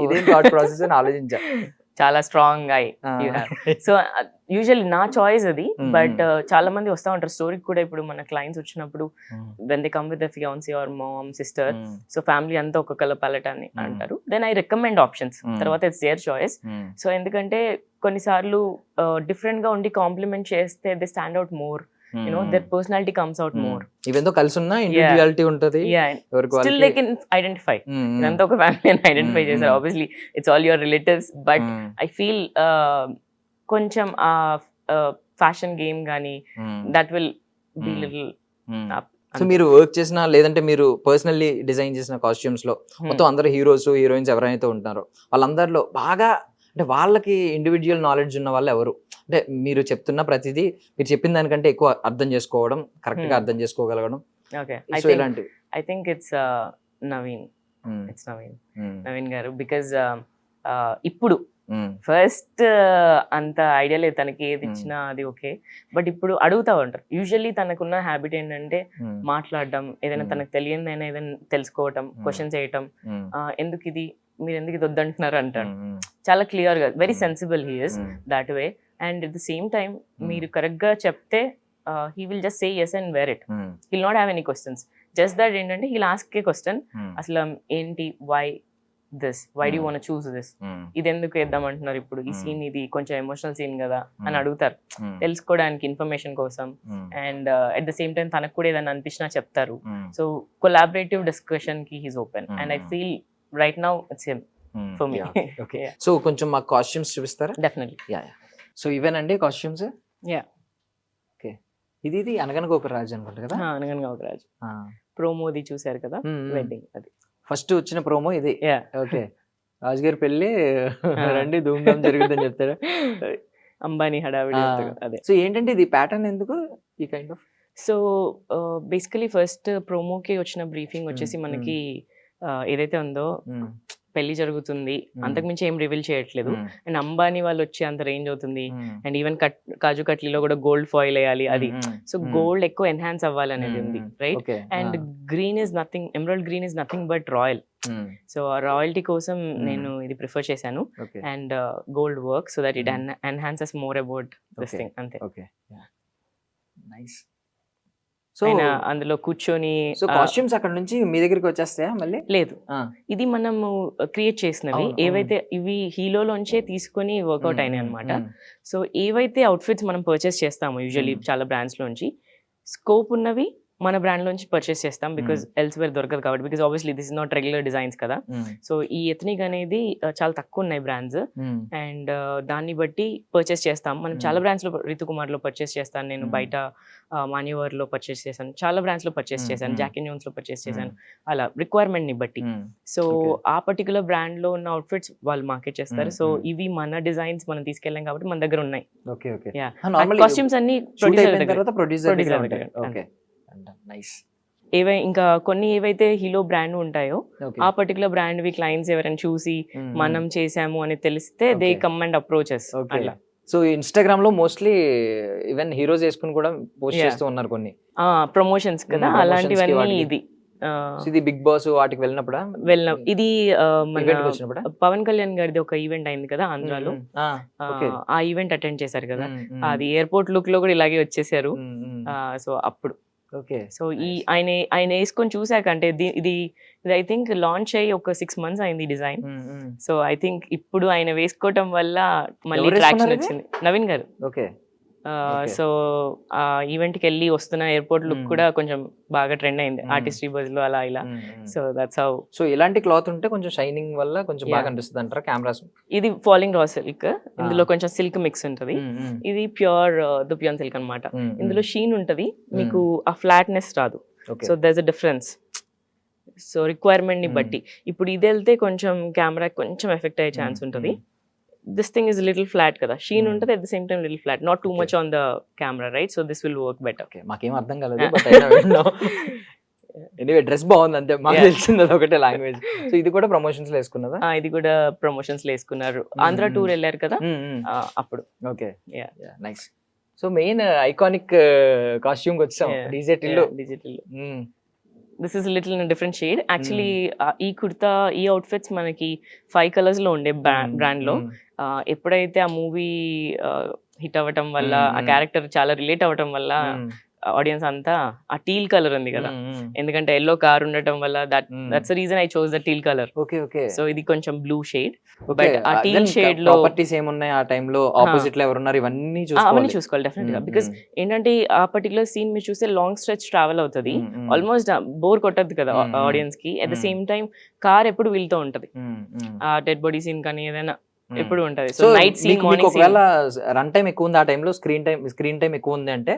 ఇదేం థాట్ ప్రాసెస్ అని ఆలోచించా. చాలా strong I you have. So usually నా చాయిస్ అది. బట్ చాలా మంది వస్తా ఉంటారు స్టోరీకి కూడా. ఇప్పుడు మన క్లయింట్స్ వచ్చినప్పుడు when they come with the fiancee or mom, sister, so family అంతా ఒక కలర్ ప్యాలెట్ అని అంటారు. దెన్ ఐ రికమెండ్ ఆప్షన్స్, తర్వాత ఇట్స్ దేర్ చాయిస్. సో ఎందుకంటే కొన్నిసార్లు డిఫరెంట్ గా ఉండి కాంప్లిమెంట్ చేస్తే they stand out more, you know, their personality comes out more. ఇవెంతో కలిసి ఉన్నా ఇండివిడ్యువాలిటీ ఉంటది. Still they can identify. ఇదంతా ఒక ఫ్యామిలీ అని ఐడెంటిఫై చేశారు. Obviously it's all your relatives, but I feel కొంచెం ఆ ఫ్యాషన్ గేమ్ గానీ that will be little up. So మీరు వర్క్ చేసిన లేదంటే మీరు పర్సనల్లీ డిజైన్ చేసిన కాస్ట్యూమ్స్ లో మొత్తం అందరు హీరోస్, హీరోయిన్స్ ఎవరైతే ఉంటున్నారో వాళ్ళందరిలో బాగా అంటే వాళ్ళకి ఇండివిడ్యువల్ నాలెడ్జ్ ఉన్న వాళ్ళు ఎవరు? అంటే మీరు చెప్తున్న ప్రతిదీ మీరు చెప్పిన దానికంటే ఎక్కువ అర్థం చేసుకోవడం, కరెక్ట్ గా అర్థం చేసుకోగలగడం, సో ఇలాంటివి. I think it's Naveen. It's Naveen గారు. బికాజ్ ఇప్పుడు ఫస్ట్ అంత ఐడియా లేదు తనకి, ఏది ఇచ్చినా అది ఓకే. బట్ ఇప్పుడు అడుగుతా ఉంటారు. యూజువల్లీ తనకున్న హ్యాబిట్ ఏంటంటే మాట్లాడడం, ఏదైనా తనకు తెలియదైనా ఏదైనా తెలుసుకోవటం, క్వశ్చన్స్ వేయటం, ఎందుకు ఇది మీరు ఎందుకు ఇది వద్దంటున్నారు అంటాడు. చాలా క్లియర్ గా, very sensible he is that way. And at the same time మీరు కరెక్ట్ గా చెప్తే he will just say yes and wear it. He'll not have any questions. Just that ఏంటంటే he'll ask a question. అసలు ఏంటి, why this, why do you want to choose this, ఇది ఎందుకు వేద్దాం అంటున్నారు ఇప్పుడు ఈ సీన్, ఇది కొంచెం ఎమోషనల్ సీన్ కదా అని అడుగుతారు తెలుసుకోవడానికి, ఇన్ఫర్మేషన్ కోసం. And at the same time తనకు కూడా ఏదైనా అనిపించినా చెప్తారు. సో కొలాబరేటివ్ డిస్కషన్ కి he's open. And I feel right now it's him for me. Okay, so కొంచెం మాకు కాస్ట్యూమ్స్ చూపిస్తారా? డెఫినెట్లీ. సో ఇవేనండి కాస్ట్యూమ్స్. Yeah, okay. ఇది అనగనగా ఒక రాజు అనుకుంటా కదా? అనగనగా ఒక రాజు ప్రోమోది చూసారు కదా, వెడ్డింగ్ అది ఫస్ట్ వచ్చిన ప్రోమో ఇది. ఓకే, రాజుగారి పెళ్లి రండి ధూమ్ధామ్ జరుగుతుందని చెప్తాడు, అంబానీ హడావిడి అదే. సో ఏంటంటే ఇది ప్యాటర్న్ ఎందుకు ఈ kind of? So basically first ప్రోమోకి వచ్చిన బ్రీఫింగ్ వచ్చేసి మనకి ఏదైతే ఉందో పెళ్లి జరుగుతుంది, అంతకుమించి ఏం రివీల్ చేయట్లేదు. అండ్ అంబానీ వాళ్ళు వచ్చి అంత రేంజ్ అవుతుంది. అండ్ ఈవెన్ కాజు కట్లీలో కూడా గోల్డ్ ఫాయిల్ వేయాలి అది. సో గోల్డ్ ఎక్కువ ఎన్హాన్స్ అవ్వాలి అనేది ఉంది, right? And green is nothing, emerald green is nothing but royal. So ఆ రాయల్టీ కోసం నేను ఇది ప్రిఫర్ చేశాను. And gold work so that it enhances more about this thing, అంతే. Okay, nice. సో అందులో కూర్చొని కాస్ట్యూమ్స్ అక్కడ నుంచి మీ దగ్గరికి వచ్చేస్తాయా మళ్ళీ? లేదు, ఇది మనము క్రియేట్ చేసినవి. ఏవైతే ఇవి హీలోలోంచే తీసుకొని వర్కౌట్ అయినాయి అనమాట. సో ఏవైతే అవుట్ఫిట్స్ మనం పర్చేస్ చేస్తామో యూజువల్లీ చాలా బ్రాండ్స్ లోంచి, స్కోప్ ఉన్నవి మన బ్రాండ్ లోంచి పర్చేస్ చేస్తాం. బికాస్ ఎల్స్వేర్ దొరకదు కాబట్టి. Because obviously this is not regular designs కదా. సో ఈ ఎథనిక్ అనేది చాలా తక్కువ ఉన్నాయి బ్రాండ్స్. అండ్ దాన్ని బట్టి పర్చేస్ చేస్తాం మనం. చాలా బ్రాండ్స్ లో, రితుకుమార్ లో పర్చేస్ చేస్తాను నేను, బయట మాన్యువర్ లో పర్చేస్ చేశాను, చాలా బ్రాండ్స్ లో పర్చేస్ చేశాను, జాక్ అండ్ జోన్స్ లో పర్చేస్ చేశాను, అలా రిక్వైర్మెంట్ ని బట్టి. సో ఆ పర్టికులర్ బ్రాండ్ లో ఉన్న అవుట్ఫిట్స్ వాళ్ళు మార్కెట్ చేస్తారు. సో ఇవి మన డిజైన్స్ మనం తీసుకెళ్ళాం కాబట్టి మన దగ్గర ఉన్నాయి. కాస్ట్యూమ్స్ అన్ని ప్రొడ్యూసర్ దగ్గర. Okay, nice. ఇంకా కొన్ని ఏవైతే హీలో బ్రాండ్ ఉంటాయో ఆ పర్టికులర్ బ్రాండ్ వి క్లయింట్స్ ఎవరైనా చూసి మనం చేసాము అని తెలిస్తే దే కమ్ అండ్ అప్రోచెస్ అట్లా. సో ఇన్స్టాగ్రామ్ లో మోస్ట్లీ ఈవెన్ హీరోస్ వేసుకుని కూడా పోస్ట్ చేస్తూ ఉన్నారు కొన్ని ప్రమోషన్స్ కదా, promotions కి అలాంటివన్నీ వాటికి. ఇది ఇది బిగ్ బాస్ వాటికి వెళ్ళినప్పుడా ఇది మన Event కి వచ్చినప్పుడా? పవన్ కళ్యాణ్ గారిది ఒక ఈవెంట్ అయింది కదా ఆంధ్రాలో, ఆ ఈవెంట్ అటెండ్ చేశారు కదా, అది ఎయిర్పోర్ట్ లుక్ లో కూడా ఇలాగే వచ్చేసారు. సో అప్పుడు ఓకే సో ఆయన వేసుకొని చూసాక అంటే ఇది ఐ థింక్ లాంచ్ అయ్యి ఒక 6 months అయింది డిజైన్. సో ఐ థింక్ ఇప్పుడు ఆయన వేసుకోవటం వల్ల మళ్ళీ ఎవరు ట్రాక్షన్ వేసుకున్నారు ఇది? వచ్చింది, నవీన్ గారు. Okay Okay. సో ఆ ఈవెంట్ కి వెళ్ళి వస్తున్న ఎయిర్పోర్ట్ లుక్ కూడా కొంచెం బాగా ట్రెండ్ అయింది ఆర్టిస్ట్రీ బజ్ లో అలా ఇలా. So that's how. సో ఇలాంటి క్లాత్ ఉంటే కొంచెం షైనింగ్ వల్ల కొంచెం బాగా Yeah. అనిపిస్తుంది అంటారా కెమెరాస్? ఇది ఫాలింగ్ రా సిల్క్, ఇందులో కొంచెం సిల్క్ మిక్స్ ఉంటది. ఇది ప్యూర్ దుపియాన్ సిల్క్ అన్నమాట. ఇందులో షీన్ ఉంటది, మీకు ఆ ఫ్లాట్నెస్ రాదు. So దర్స్ a difference. So requirement ని బట్టి ఇప్పుడు ఇది వెళ్తే కొంచెం కెమెరా కొంచెం ఎఫెక్ట్ అయ్యే ఛాన్స్ ఉంటది. This thing is a little flat kada, sheen untadi, at the same time little flat, not too much on the camera, right? So this will work better. Okay మాకేం అర్థం కాలేదు but anyway dress బాగుంది అంతే, మాకు తెలిసింది అది ఒకటే language. So ఇది కూడా ప్రమోషన్స్ లో వేసుకున్నదా? ఇది కూడా ప్రమోషన్స్ లో వేసుకున్నారు, ఆంధ్ర టూర్ వెళ్ళారు కదా అప్పుడు. Okay Yeah. Nice. So main iconic costume కి వచ్చాం, DJ Tillu. Digital. This is little in different shade actually. ఈ కుర్తా, ఈ అవుట్ఫిట్స్ మనకి 5 colors లో ఉండే బ్రాండ్ లో, ఎప్పుడైతే ఆ మూవీ హిట్ అవ్వటం వల్ల, ఆ క్యారెక్టర్ చాలా రిలేట్ అవ్వటం వల్ల ఆడియన్స్ అంతా ఆ టీల్ కలర్ ఉంది కదా, ఎందుకంటే ఎల్లో కార్ ఉండటం వల్ల that's reason I chose the teal colour. Okay okay. So ఇది కొంచెం బ్లూ షేడ్, బట్ ఆ టీల్ షేడ్ లో ప్రాపర్టీస్ ఏమున్నాయి ఆ టైం లో, ఆపోజిట్ లో ఎవరున్నారు ఇవన్నీ అవన్నీ చూసుకోవాలి డెఫినెట్ గా. బికాస్ ఏంటంటే ఆ పర్టికులర్ సీన్ మీరు చూస్తే లాంగ్ స్ట్రెచ్ ట్రావెల్ అవుతుంది, ఆల్మోస్ట్ బోర్ కొట్టద్దు కదా ఆడియన్స్ కి. At the same time car ఎప్పుడు వెళ్తూ ఉంటది, ఆ డెడ్ బాడీ సీన్ కానీ ఏదైనా ఎప్పుడు ఉంటది. So night scene, morning scene, ఒకవేళ రన్ టైం ఎక్కువ ఉంది ఆ టైంలో, స్క్రీన్ టైం ఎక్కువ ఉంది అంటే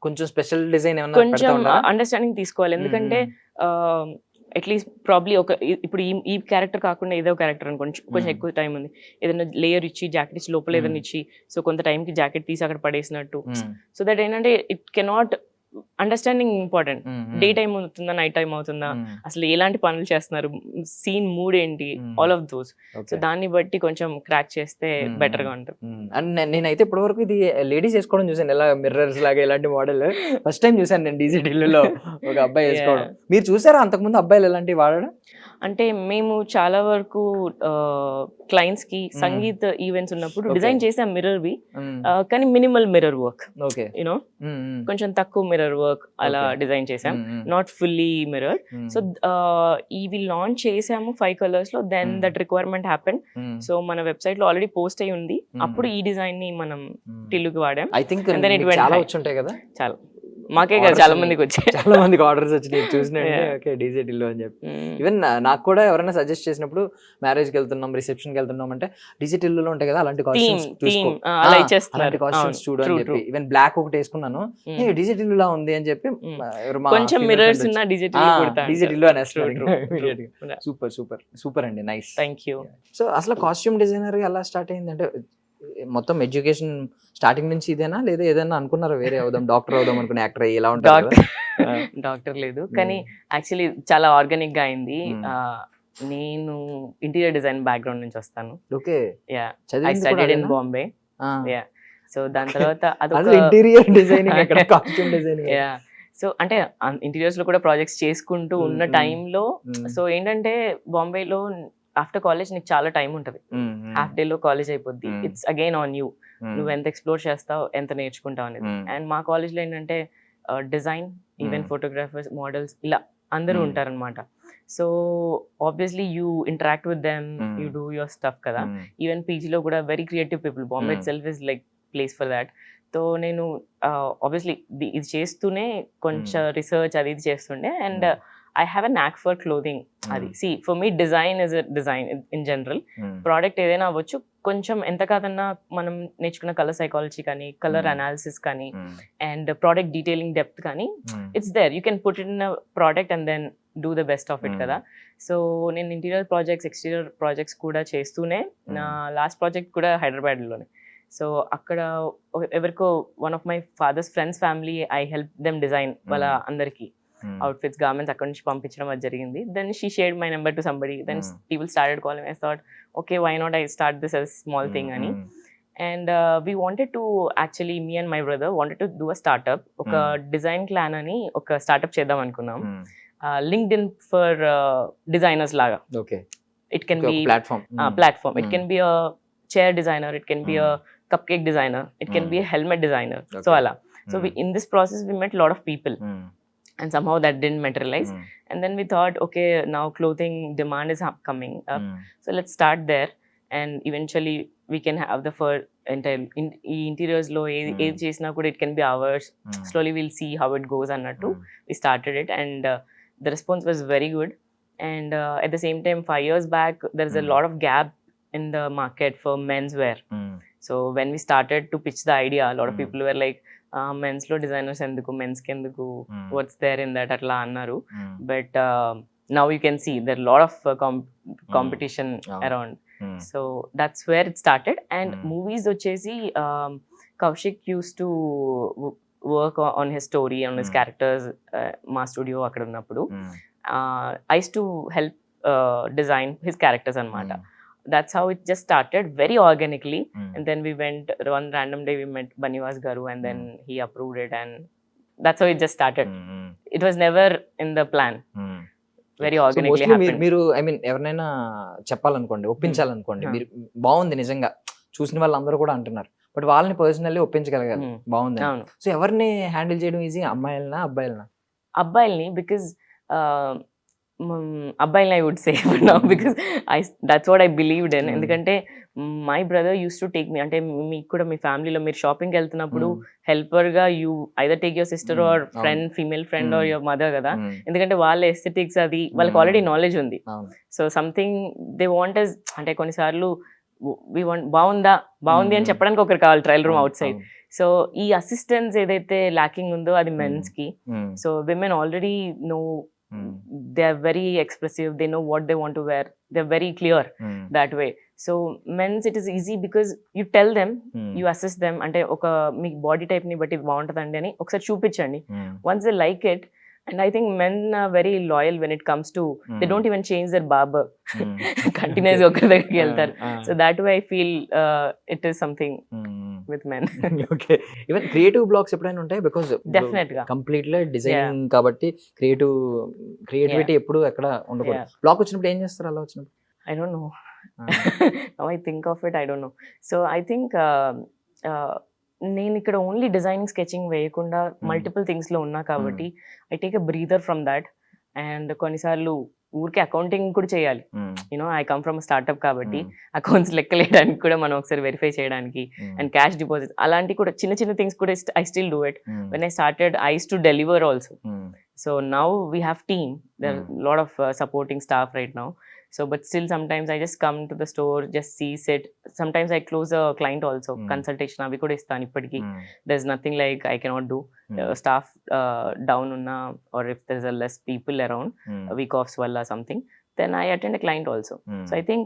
కొంచెం స్పెషల్ డిజైన్ ఏమన్నా కొంచెం అండర్స్టాండింగ్ తీసుకోవాలి. ఎందుకంటే అట్లీస్ట్ ప్రాబ్లీ ఇప్పుడు ఈ క్యారెక్టర్ కాకుండా ఏదో క్యారెక్టర్ అనుకోండి, కొంచెం ఎక్కువ టైం ఉంది, ఏదైనా లేయర్ ఇచ్చి జాకెట్ ఇచ్చి లోపల ఏదైనా ఇచ్చి, సో కొంత టైంకి జాకెట్ తీసి అక్కడ పడేసినట్టు. సో దట్ ఏంటంటే it cannot, understanding important. Day time అవుతుందా, నైట్ టైం అవుతుందా, అసలు ఎలాంటి పనులు చేస్తున్నారు, సీన్ మూడ్ ఏంటి, ఆల్ ఆఫ్ దోస్. సో దాన్ని బట్టి కొంచెం క్రాక్ చేస్తే బెటర్ గా ఉంటుంది. అండ్ నేనైతే ఇప్పటి వరకు ఇది లేడీస్ వేసుకోవడం చూసాను, ఎలా మిర్రర్స్ లాగా ఇలాంటి మోడల్ ఫస్ట్ టైం చూసాను నేను డీజీ ఢిల్లీలో ఒక అబ్బాయి వేసుకోవడం. మీరు చూసారా అంతకుముందు అబ్బాయిలు ఎలాంటివి వాడడం? అంటే మేము చాలా వరకు క్లయింట్స్ కి సంగీత్ ఈవెంట్స్ ఉన్నప్పుడు డిజైన్ చేసాం మిర్రర్ వి, కానీ minimal mirror work, okay you know కొంచెం తక్కువ మిర్రర్ వర్క్ అలా డిజైన్ చేసాం, నాట్ ఫుల్లీ మిర్రర్. సో ఇవి లాంచ్ చేసాము 5 colors లో, then that requirement happen. So మన వెబ్సైట్ లో ఆల్రెడీ పోస్ట్ అయి ఉంది, అప్పుడు ఈ డిజైన్ ని మనం టిల్లుకి వాడాం. ఐ థింక్ చాలా వచ్చి ఉంటాయి కదా, చాలా మాకే కదా చాలా మందికి వచ్చాయి, చాలా మందికి ఆర్డర్స్ వచ్చినాయి చూసినట్టే డీజే టిల్లు అని చెప్పి. ఈవెన్ నాకు కూడా ఎవరైనా సజెస్ట్ చేసినప్పుడు మ్యారేజ్ కి వెళ్తున్నాం, రిసెప్షన్ కి వెళ్తున్నాం అంటే డీజే టిల్లులో ఉంటాయి కదా అలాంటి కాస్ట్యూమ్స్ అలాంటి కాస్ట్యూమ్స్ చూడు అని చెప్పి. ఈవెన్ బ్లాక్ ఒకటి వేసుకున్నాను, డీజే టిల్లులా ఉంది అని చెప్పి కొంచెం మిర్రర్స్ ఉన్న డీజే టిల్లు అనేస్తారు. సూపర్ సూపర్ సూపర్ అండి, నైస్, థ్యాంక్ యూ. సో అసలు కాస్ట్యూమ్ డిజైనర్ ఎలా స్టార్ట్ అయింది అంటే మొత్తం ఎడ్యుకేషన్ స్టార్టింగ్ నుంచి ఇదేనా, లేదా ఏదైనా అనుకున్నారా వేరే అవుదాం, డాక్టర్ అవుదాం అనుకున్న, యాక్టర్ ఇలా ఉంటారు? డాక్టర్ లేదు, కానీ యాక్చువల్లీ చాలా ఆర్గానిక్ గా అయింది. నేను ఇంటీరియర్ డిజైన్ బ్యాక్గ్రౌండ్ నుంచి వస్తాను. Okay, yeah, I studied in Bombay. Yeah, so దాని తర్వాత interior designing, costume designing. Yeah, so అంటే ఇంటీరియర్స్ లో కూడా ప్రాజెక్ట్స్ చేసుకుంటూ ఉన్న టైంలో, సో ఏంటంటే బాంబేలో ఆఫ్టర్ కాలేజ్ నీకు చాలా టైం ఉంటుంది, హాఫ్ డే లో కాలేజ్ అయిపోద్ది, ఇట్స్ అగైన్ ఆన్ యూ, నువ్వు ఎంత ఎక్స్ప్లోర్ చేస్తావు, ఎంత నేర్చుకుంటావు అనేది. అండ్ మా కాలేజ్ లో ఏంటంటే డిజైన్, ఈవెన్ ఫోటోగ్రాఫర్స్, మోడల్స్ ఇలా అందరూ ఉంటారనమాట. So obviously you interact with them, you do your stuff కదా. ఈవెన్ పీజీలో కూడా very creative people, Bombay it self is like place for that. So నేను ఆబ్వియస్లీ ఇది చేస్తూనే కొంచెం రిసర్చ్ అది ఇది చేస్తుండే. And I have a knack for clothing. అది see for me design is a design in general. Product ఏదైనా అవ్వచ్చు, కొంచెం ఎంత కాదన్నా మనం నేర్చుకున్న కలర్ సైకాలజీ కానీ, కలర్ అనాలిసిస్ కానీ, అండ్ ప్రోడక్ట్ డీటెయిలింగ్ డెప్త్ కానీ, it's there. You can put it in a product and then do the best of it కదా. సో నేను ఇంటీరియర్ ప్రాజెక్ట్స్, ఎక్స్టీరియర్ ప్రాజెక్ట్స్ కూడా చేస్తూనే, నా లాస్ట్ ప్రాజెక్ట్ కూడా హైదరాబాద్లోనే. సో అక్కడ ఎవరికో one of my father's friends family, I help them design వాళ్ళ అందరికీ. అవుట్ఫిట్స్ గార్మెంట్స్ అక్కడ నుంచి పంపించడం అది జరిగింది. Then she shared my number to somebody, then people started calling. I thought okay, why not I start this as small thing అని. And we wanted to actually, me and my brother wanted to do a startup. ఒక design clan అని ఒక startup చేద్దాం అనుకున్నాం. LinkedIn for designers లాగా. Okay, it can be platform. It can be a chair designer, it can be a cupcake designer, it can be a helmet designer. So ala, so we, in this process we met a lot of people, and somehow that didn't materialize. And then we thought, okay, now clothing demand is coming up, so let's start there, and eventually we can have the entire interiors lo age chesina kuda it can be ours. Slowly we'll see how it goes annattu we started it, and the response was very good. And at the same time, 5 years back there's a lot of gap in the market for menswear. So when we started to pitch the idea, a lot of people were like, men's lo designers enduku, men's ki enduku, what's there in that atla annaru. But now you can see there are a lot of competition around. So that's where it started. And movies vachesi, Kaushik used to work on his story, on his characters, ma studio akkada unnappudu I used to help design his characters anamata. That's how it just started, very organically. And then we went one random day, we met Banivas Garu, and then he approved it, and that's how it just started. It was never in the plan. Very organically happened. మీరు I mean ఎవరినైనా చెప్పాలనుకోండి, ఒప్పించాలనుకోండి, మీరు బాగుంది నిజంగా చూసిన వాళ్ళందరూ కూడా అంటున్నారు, but వాళ్ళని పర్సనల్లీ ఒప్పించగలగాలి బాగుంది. సో ఎవరిని హ్యాండిల్ చేయడం ఈజీ, అమ్మాయిలనా అబ్బాయిలనా? అబ్బాయిల్ని, బికాజ్ అబ్బాయిల్ని I would say for now, because that's what I believed in. ఎందుకంటే my brother use to take me, అంటే మీకు కూడా మీ ఫ్యామిలీలో మీరు షాపింగ్కి వెళ్తున్నప్పుడు హెల్పర్ గా you either take your sister or friend, female friend or your mother కదా. ఎందుకంటే వాళ్ళ ఎస్థెటిక్స్ అది వాళ్ళకి ఆల్రెడీ నాలెడ్జ్ ఉంది. So something they want is, అంటే కొన్నిసార్లు బాగుంది అని చెప్పడానికి ఒకరు కావాలి, trial room outside. So ఈ అసిస్టెన్స్ ఏదైతే ల్యాకింగ్ ఉందో అది మెన్స్ కి. So women already know, they are very expressive, they know what they want to wear, they're very clear that way. So men's it is easy because you tell them, you assess them, ante oka me body type ని బట్టి బాగుంటదండి అని ఒకసారి చూపించండి. Once they like it, and I think men are very loyal when it comes to, they don't even change their barber. Continuously ఒకరి దగ్గరికి వెళ్తారు. So that way I feel it is something with men. Okay, even creative blocks ఎప్పుడైనా ఉంటాయి? Because definite గా completely designing కాబట్టి creativity ఎప్పుడు ఎక్కడ ఉండకూడదు. బ్లాక్ వచ్చినప్పుడు ఏం చేస్తారు? అలా వచ్చినప్పుడు I don't know. Now I think of it, I don't know. So I think నేను ఇక్కడ ఓన్లీ డిజైనింగ్ స్కెచింగ్ వేయకుండా మల్టిపుల్ థింగ్స్ లో ఉన్నా కాబట్టి I take a breather from that. And కొన్నిసార్లు ఊరికే అకౌంటింగ్ కూడా చేయాలి. You know I come from startup కాబట్టి అకౌంట్స్ లెక్కలేయడానికి కూడా మనం ఒకసారి వెరిఫై చేయడానికి, అండ్ క్యాష్ డిపాజిట్ అలాంటి కూడా చిన్న చిన్న థింగ్స్ కూడా I still do it. When I started I use to deliver also. So now we have team, there are a lot of supporting staff right now. So but still sometimes I just come to the store, just see, sit. Sometimes I close a client also, consultation avi kuda istanu ippadiki. There's nothing like I cannot do. Staff down unna, or if there's a less people around, a week offs valla something, then I attend a client also. So I think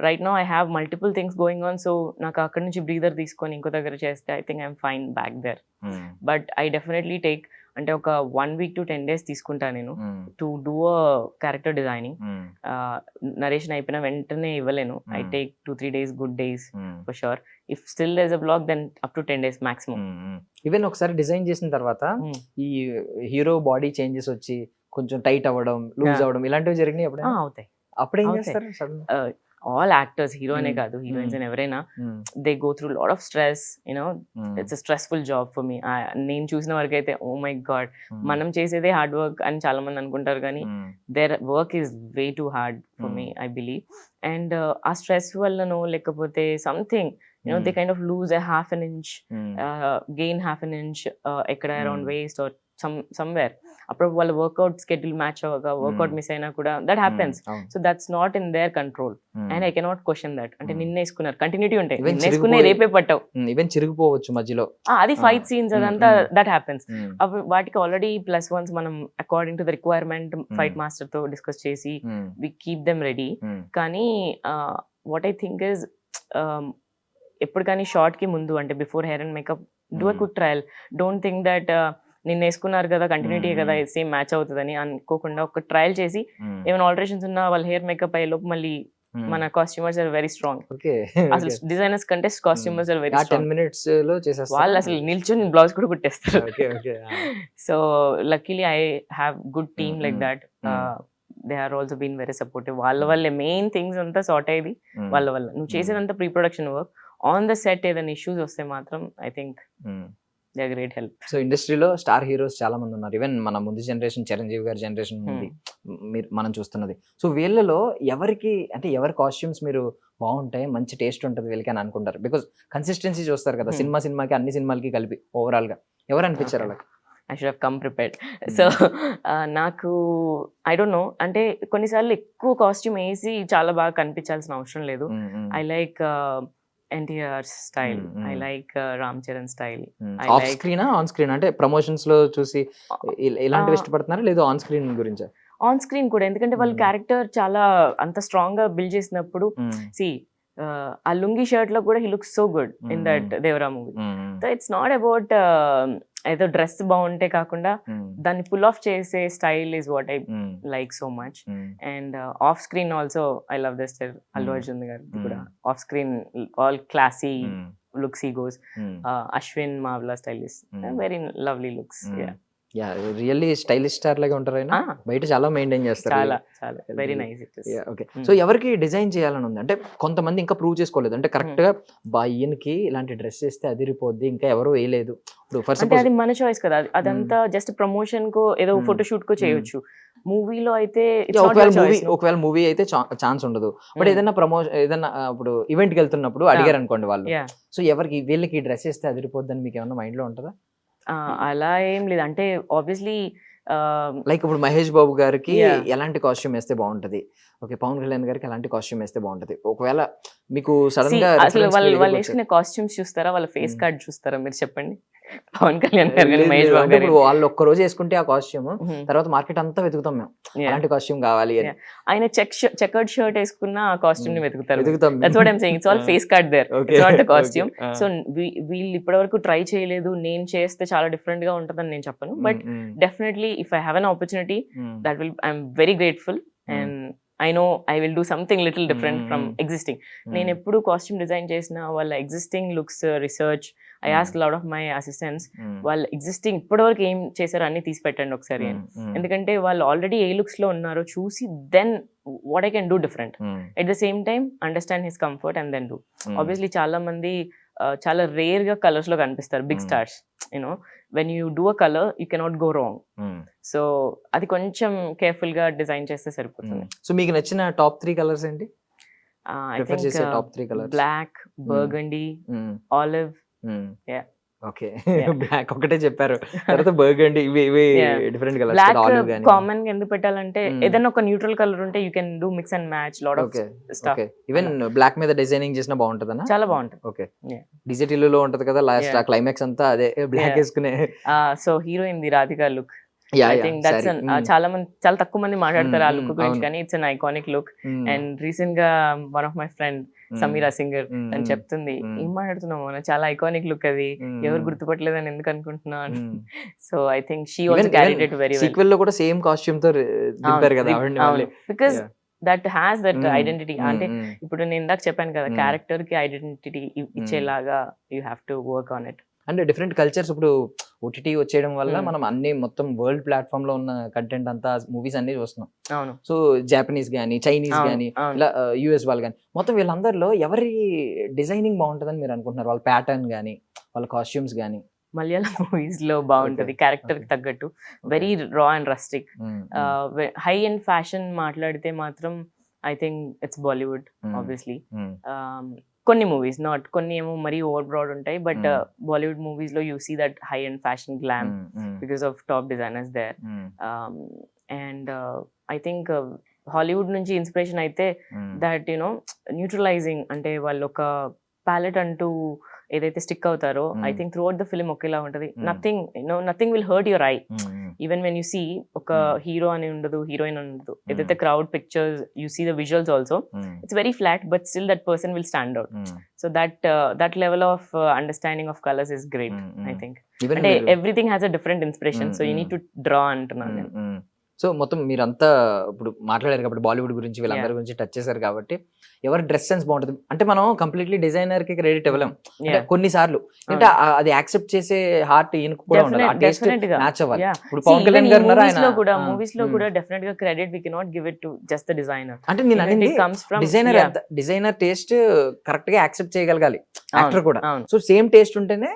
right now I have multiple things going on, so naku akkad nunchi breather teeskoni inko daggara chesthe I think I'm fine back there. But I definitely take, అంటే ఒక 1 week to 10 days తీసుకుంటా నేను to do a character designing. Narration అయిపోయిన వెంటనే ఇవ్వలేను. I take 2-3 days good days for sure. If still there is a block then up to 10 days maximum. Even ఒకసారి design చేసిన తర్వాత ఈ హీరో బాడీ చేంజెస్ వచ్చి కొంచెం టైట్ అవ్వడం, లూజ్ అవ్వడం ఇలాంటివి జరిగినాయి ఎప్పుడైనా? అవుతాయి. అప్పుడు ఏం చేస్తారు? ఆల్ యాక్టర్స్, హీరోనే కాదు, హీరోయిన్స్ అండ్ ఎవరైనా, they go through lot of stress. You know it's a stressful job for me. నేను చూసిన వరకు అయితే ఓ మై గాడ్, మనం చేసేదే హార్డ్ వర్క్ అని చాలా మంది అనుకుంటారు, కానీ their work is way too hard for me I believe. And ఆ స్ట్రెస్ వల్లనో లేకపోతే something, you know, they kind of lose a half an inch, gain half an inch ekkada around waist or somewhere. Appo వాళ్ళ workout schedule match అవ్వగా workout miss అయినా కూడా that happens. So that's not in their control and I cannot question that. అంటే నిన్న వేసుకున్నారు, continuity ఉంటాయి, వేసుకునే రేపే పట్టావు, ఈవెన్ చిరిగిపోవచ్చు మధ్యలో. అది ఫైట్ సీన్స్ అదంతా దట్ హ్యాపెన్స్. అవి వాటికి ఆల్రెడీ +1s మనం according to the requirement fight master తో డిస్కస్ చేసి వి కీప్ దెమ్ రెడీ. కానీ వాట్ ఐ థింక్ ఇస్, ఎప్పుడు కానీ షార్ట్ కి ముందు, అంటే before hair and makeup, do a quick trial. Don't think that నిన్న వేసుకున్నారు కదా కంటిన్యూటీ కదా సేమ్ మ్యాచ్ అవుతుందని అనుకోకుండా ఒక ట్రయల్ చేసి Hmm. ఏమైనా ఆల్టరేషన్స్ ఉన్నా వాళ్ళ హెయిర్ మేకప్ అయ్యే లోపు మళ్ళీ మన costumers are very strong. Okay అసలు డిజైనర్స్ కంటే costumers are very uh 10 strong. minutes లో చేసేస్తారు. వాళ్ళు అసలు నిల్చొని బ్లౌజ్ కూడా కుట్టేస్తారు. Okay okay so luckily I have good team like Mm, that. mm. They are also been very supportive. వాళ్ళ వల్లే మెయిన్ థింగ్స్ అంతా సార్ట్ అయ్యేది వాళ్ళ వల్ల. నువ్వు చేసేదంతా pre production work, on the set ఏదైనా ఇష్యూస్ వస్తే మాత్రం I think they are great help. So ఇండస్ట్రీలో స్టార్ హీరోస్ చాలా మంది ఉన్నారు. ఈవెన్ మన ముందు జనరేషన్ చిరంజీవి గారి జనరేషన్ ఉంది మీరు మనం చూస్తున్నది. సో వీళ్ళలో ఎవరికి అంటే ఎవరి కాస్ట్యూమ్స్ మీరు బాగుంటాయి, మంచి టేస్ట్ ఉంటుంది వీళ్ళకి అని అనుకుంటారు? బికాస్ కన్సిస్టెన్సీ చూస్తారు కదా, సినిమాకి అన్ని సినిమాలకి కలిపి ఓవరాల్ గా ఎవరు అనిపించారు అలా? I should have come prepared. So నాకు ఐ డోంట్ నో, అంటే కొన్నిసార్లు ఎక్కువ కాస్ట్యూమ్ వేసి చాలా బాగా కనిపించాల్సిన అవసరం లేదు. I like NTR style, I like Ram Charan style. Off screen on screen అంటే ప్రమోషన్స్ లో చూసి ఇలాంటివి ఇష్టపడుతున్నారా లేదా ఆన్ స్క్రీన్ గురించా? ఆన్ స్క్రీన్ కూడా, ఎందుకంటే వాళ్ళ క్యారెక్టర్ చాలా అంత స్ట్రాంగ్ గా బిల్డ్ చేసినప్పుడు సి ఆ లుంగి షర్ట్ లో కూడా he looks so good in that Devara movie. So it's not about ఏదో డ్రెస్ బాగుంటే కాకుండా దాన్ని పుల్ ఆఫ్ చేసే style is what I like so much. And off screen also I love the style. Allu Arjun garu కూడా off screen all classy looks he goes. Ashwin Mavla style is very lovely looks. Yeah really stylish star లాగా ఉంటారు ఆయన. బయట చాలా maintain చేస్తారు. చాలా చాలా very nice it is. Okay. So ఎవరికి డిజైన్ చేయాలని ఉంది అంటే కొంతమంది ఇంకా ప్రూవ్ చేసుకోలేదు, అంటే కరెక్ట్ గా ఈయనకి ఇలాంటి డ్రెస్ వేస్తే అదిరిపోద్ది ఇంకా ఎవరు వేయలేదు. అంటే అది మన చాయిస్ కదా, అదంతా జస్ట్ ప్రమోషన్ కో ఏదో ఫోటోషూట్ కో చేయొచ్చు. మూవీలో అయితే ఒకవేళ మూవీ అయితే ఛాన్స్ ఉండదు. బట్ ఏదైనా ఏదైనా ఇప్పుడు ఈవెంట్ కి వెళ్తున్నప్పుడు అడిగారు అనుకోండి వాళ్ళు, సో ఎవరికి వీళ్ళకి డ్రెస్ వేస్తే అదిరిపోద్ది అని మీకు ఏమన్నా మైండ్ లో ఉంటుందా? అలా ఏం లేదు, అంటే ఆబ్వియస్లీ లైక్ ఇప్పుడు మహేష్ బాబు గారికి ఎలాంటి కాస్ట్యూమ్ వేస్తే బాగుంటది, ఓకే పవన్ కళ్యాణ్ గారికి ఎలాంటి కాస్ట్యూమ్ వేస్తే బాగుంటది, ఒకవేళ మీకు సడన్ గా అసలు వాళ్ళు వేసుకునే కాస్ట్యూమ్స్ చూస్తారా, వాళ్ళ ఫేస్ కార్డ్ చూస్తారా మీరు చెప్పండి? పవన్ కళ్యాణ్ గారు కానీ మహేష్ బాబు గారు వాళ్ళు ఒక్క రోజు వేసుకుంటే ఆ కాస్ట్యూమ్ తర్వాత మార్కెట్ అంతా వెతుకుతాం మేము అలాంటి కాస్ట్యూమ్ కావాలి అని. ఆయన చెకర్డ్ షర్ట్ వేసుకున్న ఆ కాస్ట్యూమ్ ని వెతుకుతారు. That's what I'm saying. It's all face card there. It's not a costume. So వీళ్ళు ఇప్పటివరకు ట్రై చేయలేదు, నేను చేస్తే చాలా డిఫరెంట్ గా ఉంటుందని నేను చెప్పను. But definitely if I have an opportunity that will I'm very grateful and I know I will do something little different from existing. నేను ఎప్పుడు కాస్ట్యూమ్ డిజైన్ చేసిన వాళ్ళ existing looks research, I ask lot of my assistants వాళ్ళ existing ఇప్పటివరకు ఏం చేశారో అన్ని తీసి పెట్టండి ఒకసారి అని. ఎందుకంటే వాళ్ళు ఆల్రెడీ ఏ లుక్స్ లో ఉన్నారో చూసి then what I can do different at the same time understand his comfort and then do. Obviously చాలా మంది చాలా రేర్ గా కలర్స్ లో కనిపిస్తారు big stars. You know when you do a colour you cannot go wrong. So అది కొంచెం careful గా design చేస్తే సరిపోతుంది. సో మీకు నచ్చిన టాప్ 3 కలర్స్ ఏంటి? I think top 3 colours black, burgundy, olive. Okay black ఒకటే చెప్పారు, తర్వాత బర్గండీ, ఇవి డిఫరెంట్ కలర్స్. బ్లాక్ కామన్ గా ఎందుకు పెట్టాలంటే ఏదైనా ఒక న్యూట్రల్ కలర్ ఉంటే you can do mix and match lot of stuff. Even black మీద డిజైనింగ్ చేసినా బాగుంటదన్నా? చాలా బాగుంటుంది. ఓకే డిజిటల్ లో ఉంటది కదా లాస్ట్ క్లైమాక్స్ అంతా అదే బ్లాక్ వేసుకునే. సో హీరోయిన్ ది Radhika look, I think that's చాలా తక్కువ మంది మాట్లాడతారు ఆ లుక్ గురించి, కానీ it's an iconic look. And recent గా one of my friend Sameera singer అని చెప్తుంది, ఏం మాట్లాడుతున్నావు చాలా ఐకానిక్ లుక్ అది, ఎవరు గుర్తుపట్టలేదని ఎందుకు అనుకుంటున్నాను. So I think she also carried it very well. Sequel లో కూడా సేమ్ కాస్ట్యూమ్ తో దింపారు కదా ఆవిడని, because that has that identity. అంటే ఇప్పుడు నేను ఇందాక చెప్పాను కదా, క్యారెక్టర్ కి ఐడెంటిటీ ఇచ్చేలాగా you have to work on it. అంటే డిఫరెంట్ కల్చర్స్ ఇప్పుడు ఓటీటీ వచ్చేయడం వల్ల మనం అన్ని మొత్తం వరల్డ్ ప్లాట్ఫామ్ లో ఉన్న కంటెంట్ అంతా మూవీస్ అన్ని చూస్తున్నాం. అవును. సో జాపనీస్ గానీ, చైనీస్ గానీ, ఇలా యుఎస్ వాళ్ళు గానీ, మొత్తం వీళ్ళందరిలో ఎవరి డిజైనింగ్ బాగుంటుందని మీరు అనుకుంటున్నారు? వాళ్ళ ప్యాటర్న్ గానీ, వాళ్ళ కాస్ట్యూమ్స్ గానీ? మలయాళం మూవీస్ లో బాగుంటది, క్యారెక్టర్ కి తగ్గట్టు, very raw and rustic. High end fashion మాట్లాడితే మాత్రం I think it's Bollywood obviously. కొన్ని మూవీస్, నాట్ కొన్ని ఏమో మరీ ఓవర్ బ్రాడ్ ఉంటాయి, బట్ బాలీవుడ్ మూవీస్ లో you see that high end fashion glam because of top designers there. And I think Hollywood నుంచి inspiration అయితే దట్ యునో న్యూట్రలైజింగ్, అంటే వాళ్ళు ఒక ప్యాలెట్ అంటూ ఏదైతే స్టిక్ అవుతారో I think throughout the film ఒకేలా ఉంటది. Nothing will hurt your eye. Even when you see ఒక హీరో అని ఉండదు, హీరోయిన్ అని ఉండదు, ఏదైతే crowd pictures you see the visuals also it's very flat but still that person will stand out. So that level of understanding of colours is great I think. అంటే everything has a different inspiration, so you need to draw అంటున్నాను నేను. So మొత్తం మీరంతా ఇప్పుడు మాట్లాడారు కాబట్టి బాలీవుడ్ గురించి వీళ్ళందరి గురించి టచ్ చేశారు కాబట్టి ఎవరి డ్రెస్ సెన్స్ బాగుంటుంది అంటే మనం కంప్లీట్లీ డిజైనర్ కి క్రెడిట్ ఇవ్వలేం కొన్నిసార్లు. అంటే అది యాక్సెప్ట్ చేసే హార్ట్ ఈయనకు కూడా ఉండాలి, ఆ టేస్ట్ మ్యాచ్ అవ్వాలి. ఇప్పుడు పవన్ కళ్యాణ్ గారు ఉన్నారు, ఆయన మూవీస్ లో కూడా డెఫినెట్ గా credit we cannot give it to just the designer. అంటే నేను అనేది డిజైనర్ టేస్ట్ కరెక్ట్ గా యాక్సెప్ట్ చేయగలగాలి యాక్టర్ కూడా. సో సేమ్ టేస్ట్ ఉంటేనే,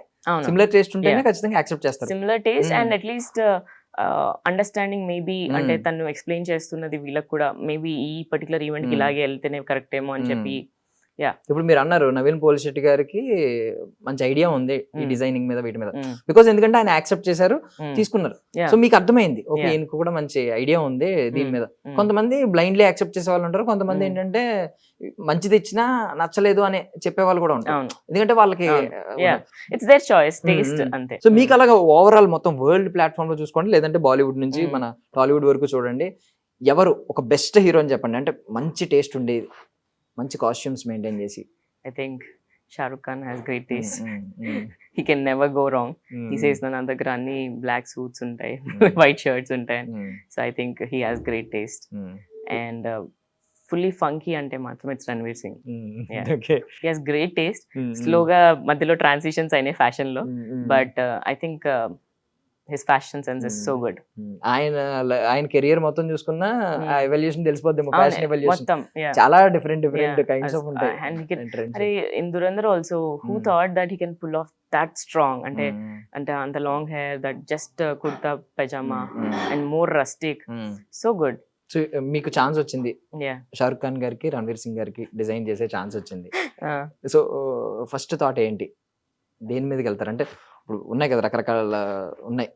సిమిలర్ టేస్ట్ ఉంటేనే ఖచ్చితంగా యాక్సెప్ట్ చేస్తారు. Similar taste and at least understanding maybe అంటే తను ఎక్స్ప్లెయిన్ చేస్తున్నది వీళ్ళకి కూడా మేబీ ఈ పర్టికులర్ ఈవెంట్ కి ఇలాగే వెళ్తేనే కరెక్ట్ ఏమో అని చెప్పి. ఇప్పుడు మీరు అన్నారు నవీన్ పోలిశెట్టి గారికి మంచి ఐడియా ఉంది ఈ డిజైనింగ్ మీద వీటి మీద, బికాస్ ఎందుకంటే ఆయన యాక్సెప్ట్ చేశారు, తీసుకున్నారు. సో మీకు అర్థమైంది ఓకే ఈయనకు కూడా మంచి ఐడియా ఉంది దీని మీద. కొంతమంది బ్లైండ్లీ యాక్సెప్ట్ చేసే వాళ్ళు ఉంటారు, కొంతమంది ఏంటంటే మంచిది ఇచ్చినా నచ్చలేదు అని చెప్పే వాళ్ళు కూడా ఉంటారు, ఎందుకంటే వాళ్ళకి ఇట్స్ దేర్ చాయిస్ టేస్ట్ అంతే. సో మీకు అలాగా ఓవరాల్ మొత్తం వరల్డ్ ప్లాట్ఫామ్ లో చూసుకోండి, లేదంటే బాలీవుడ్ నుంచి మన టాలీవుడ్ వరకు చూడండి, ఎవరు ఒక బెస్ట్ హీరో అని చెప్పండి, అంటే మంచి టేస్ట్ ఉండేది, మంచి కాస్ట్యూమ్స్ మెయింటైన్ చేసి. I think Shah Rukh Khan has great taste. He can never go wrong. He says నా దగ్గర అన్ని బ్లాక్ సూట్స్ ఉంటాయి, వైట్ షర్ట్స్ ఉంటాయి. So I think he has great taste. And fully funky అంటే మాత్రం it's Ranveer Singh. He has great taste. స్లోగా మధ్యలో transitions అయినాయి ఫ్యాషన్ లో, but I think his fashion sense is so good. ఆయన కెరియర్ మొత్తం చూసుకున్నా ఆ ఎవల్యూషన్ తెలిసిపోద్ది, ఫ్యాషన్ ఎవల్యూషన్ చాలా డిఫరెంట్ కైండ్స్ ఆఫ్ ఉంటాయి. అరే in Dhurandhar also who thought that he can pull off that strong, అంటే అంత long hair, that just kurta pyjama and more rustic, so good. So మీకు ఛాన్స్ వచ్చింది షారుఖ్ ఖాన్ గారికి రణ్వీర్ సింగ్ గారికి డిజైన్ చేసే ఛాన్స్ వచ్చింది. సో ఫస్ట్ థాట్ ఏంటి, దేని మీదకి వెళ్తారు? అంటే ఇప్పుడు ఉన్నాయి కదా రకరకాల ఉన్నాయి.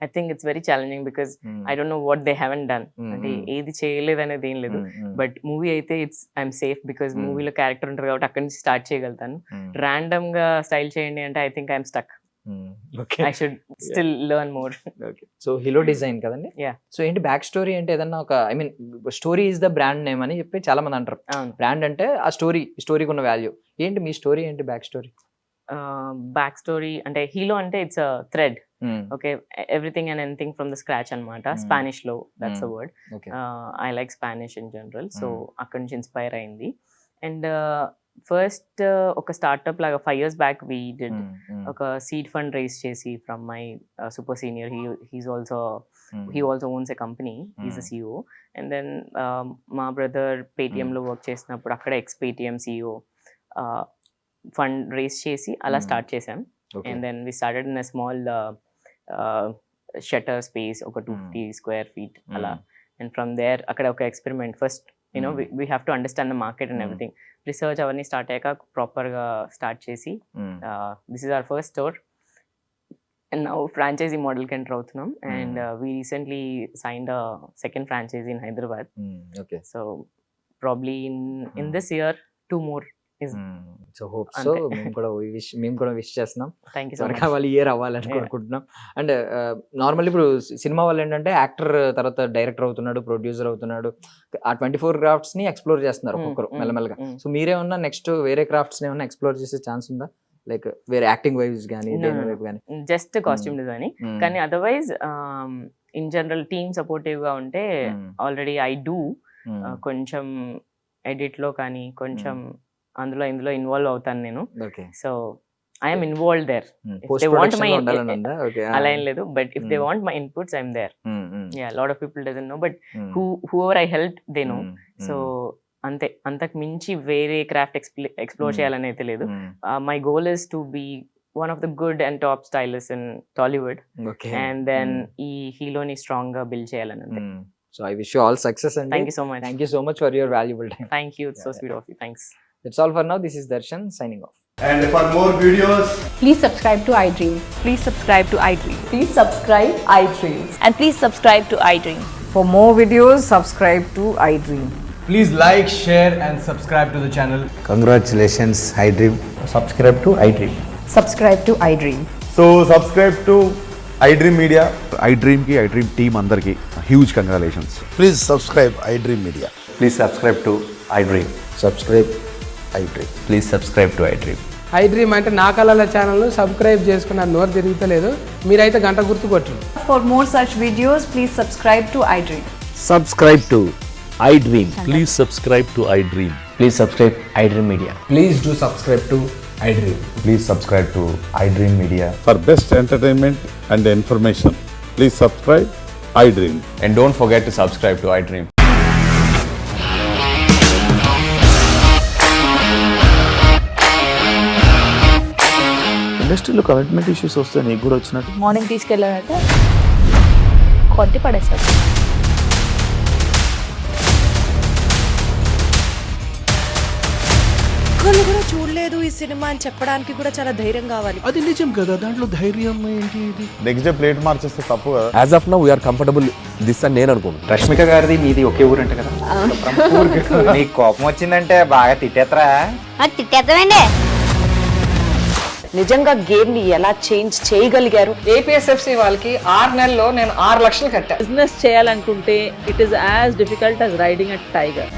I think it's very challenging because I don't know what they haven't done. అంటే ఏది చేయలేదు అనేది ఏం లేదు, బట్ మూవీ అయితే ఐఎమ్ సేఫ్ బికాస్ మూవీలో క్యారెక్టర్ ఉంటారు కాబట్టి అక్కడి నుంచి స్టార్ట్ చేయగలుగుతాను. ర్యాండమ్ గా స్టైల్ చేయండి అంటే I think I'm stuck. I should still learn more. So hero design కదండి. సో ఏంటి బ్యాక్ స్టోరీ అంటే ఏదన్నా ఒక I mean story is the brand name అని చెప్పి చాలా మంది అంటారు. బ్రాండ్ అంటే ఆ స్టోరీకి ఉన్న వాల్యూ ఏంటి, మీ స్టోరీ ఏంటి బ్యాక్ స్టోరీ? బ్యాక్ స్టోరీ అంటే హీలో అంటే it's a thread, okay, everything and anything from the scratch అనమాట. స్పానిష్ లో that's a word. I like Spanish in general, so అక్కడ నుంచి ఇన్స్పైర్ అయింది. అండ్ ఫస్ట్ ఒక స్టార్ట్అప్ లాగా 5 years బ్యాక్ వీ డిడ్ ఒక సీడ్ ఫండ్ రేస్ చేసి from my super senior. He also owns a company, he's a CEO. And then మా brother Paytm లో work చేసినప్పుడు అక్కడ ex Paytm CEO fund raise చేసి అలా స్టార్ట్ చేసాం. And then we started in a small shutter space, ఒక 250 square feet అలా. And from there అక్కడ ఒక experiment, first you know we have to understand the market and everything. Research అవన్నీ start అయ్యాక ప్రాపర్గా స్టార్ట్ చేసి this is our first store. And now franchise మోడల్కి enter అవుతున్నాం. And we recently signed a second franchise in Hyderabad. So probably in this year 2 more. So hope so మేము కూడా wish చేస్తున్నాం త్వరగా వాళ్ళు ఇయర్ అవ్వాలని కోరుకుంటున్నాం. అండ్ నార్మల్లీ ఇప్పుడు సినిమా వాళ్ళు ఏంటంటే యాక్టర్ తర్వాత డైరెక్టర్ అవుతున్నాడు, ప్రొడ్యూసర్ అవుతున్నాడు, ఆ 24 crafts ని ఎక్స్ప్లోర్ చేస్తున్నారు ఒక్కొక్కరు మెల్లమెల్లగా. సో మీరేమన్నా నెక్స్ట్ వేరే క్రాఫ్ట్స్ ఏమన్నా ఎక్స్ప్లోర్ చేసే ఛాన్స్ ఉందా, లైక్ వేరే యాక్టింగ్ వైజ్ కానీ జస్ట్ కాస్ట్యూమ్ డిజైనింగ్ కానీ otherwise in general team supportive గా ఉంటే ఆల్రెడీ ఐ డూ కొంచెం ఎడిట్ లో కానీ కొంచెం అందులో ఇందులో ఇన్వాల్వ్ అవుతాను నేను. So I'm involve there. అలా ఏం లేదు, but if they want my inputs I'm there. Lot of people doesn't know, but whoever I help they know. So అంతే, అంతకు మించి వేరే క్రాఫ్ట్ ఎక్స్ప్లోర్ చేయాలని అయితే లేదు. My goal is to be one of the good and top stylists in Tollywood. And then ee hero ni strong ga build cheyalani ante. So I wish you all success and thank you so much. Thank you so much for your valuable time. Thank you, it's so sweet of you. Thanks. That's all for now. This is Darshan signing off. And for more videos, please subscribe to iDream. Please subscribe to iDream. Please subscribe iDream. And please subscribe to iDream. For more videos, subscribe to iDream. please like, share and subscribe to the channel. Congratulations, iDream. Subscribe to iDream. Subscribe to iDream. So subscribe to iDream Media. iDream team అందరికి huge congratulations. Please subscribe iDream Media. Please subscribe to iDream. Subscribe iDream. Please subscribe to iDream. iDream అంటే నా కళల ఛానల్ను subscribe చేసుకున్న నోరు తిరుగుతలేదు, మీరైతే గంట గుర్తు కొట్టు. For more such videos, please subscribe to iDream. Subscribe to iDream. Please subscribe to iDream. Please subscribe iDream media. Please do subscribe to iDream. Please subscribe to iDream media. For best entertainment and information, please subscribe iDream. And don't forget to subscribe to iDream. ఇండస్ట్రీలో commitment issues వస్తే నీకు కూడా వచ్చినట్టు morning తీసుకెళ్ళాలంటే కొట్టి పడేస్తారు. ఒక్కళ్ళు కూడా చూడలేదు ఈ సినిమా అని చెప్పడానికి కూడా చాలా ధైర్యం కావాలి. అది నిజం కదా, దాంట్లో ధైర్యం ఏంటి ఇది? నెక్స్ట్ డే ప్లేట్ మార్చేస్తే తప్పు కదా. As of now we're comfortable this అని నేను అనుకుంటున్నాను. రష్మిక గారిది మీది ఒకే ఊరంట కదా. నీకు కోపం వచ్చిందంటే బాగా తిట్టేత్తరా? తిట్టేద్దామండి. నిజంగా గేమ్ ని ఎలా చేంజ్ చేయగలిగారు? ఏపీఎస్ఎఫ్సి వాళ్ళకి 6 నెలల్లో నేను 6 లక్షలు కట్టా. బిజినెస్ చేయాలనుకుంటే it is as difficult as riding a tiger.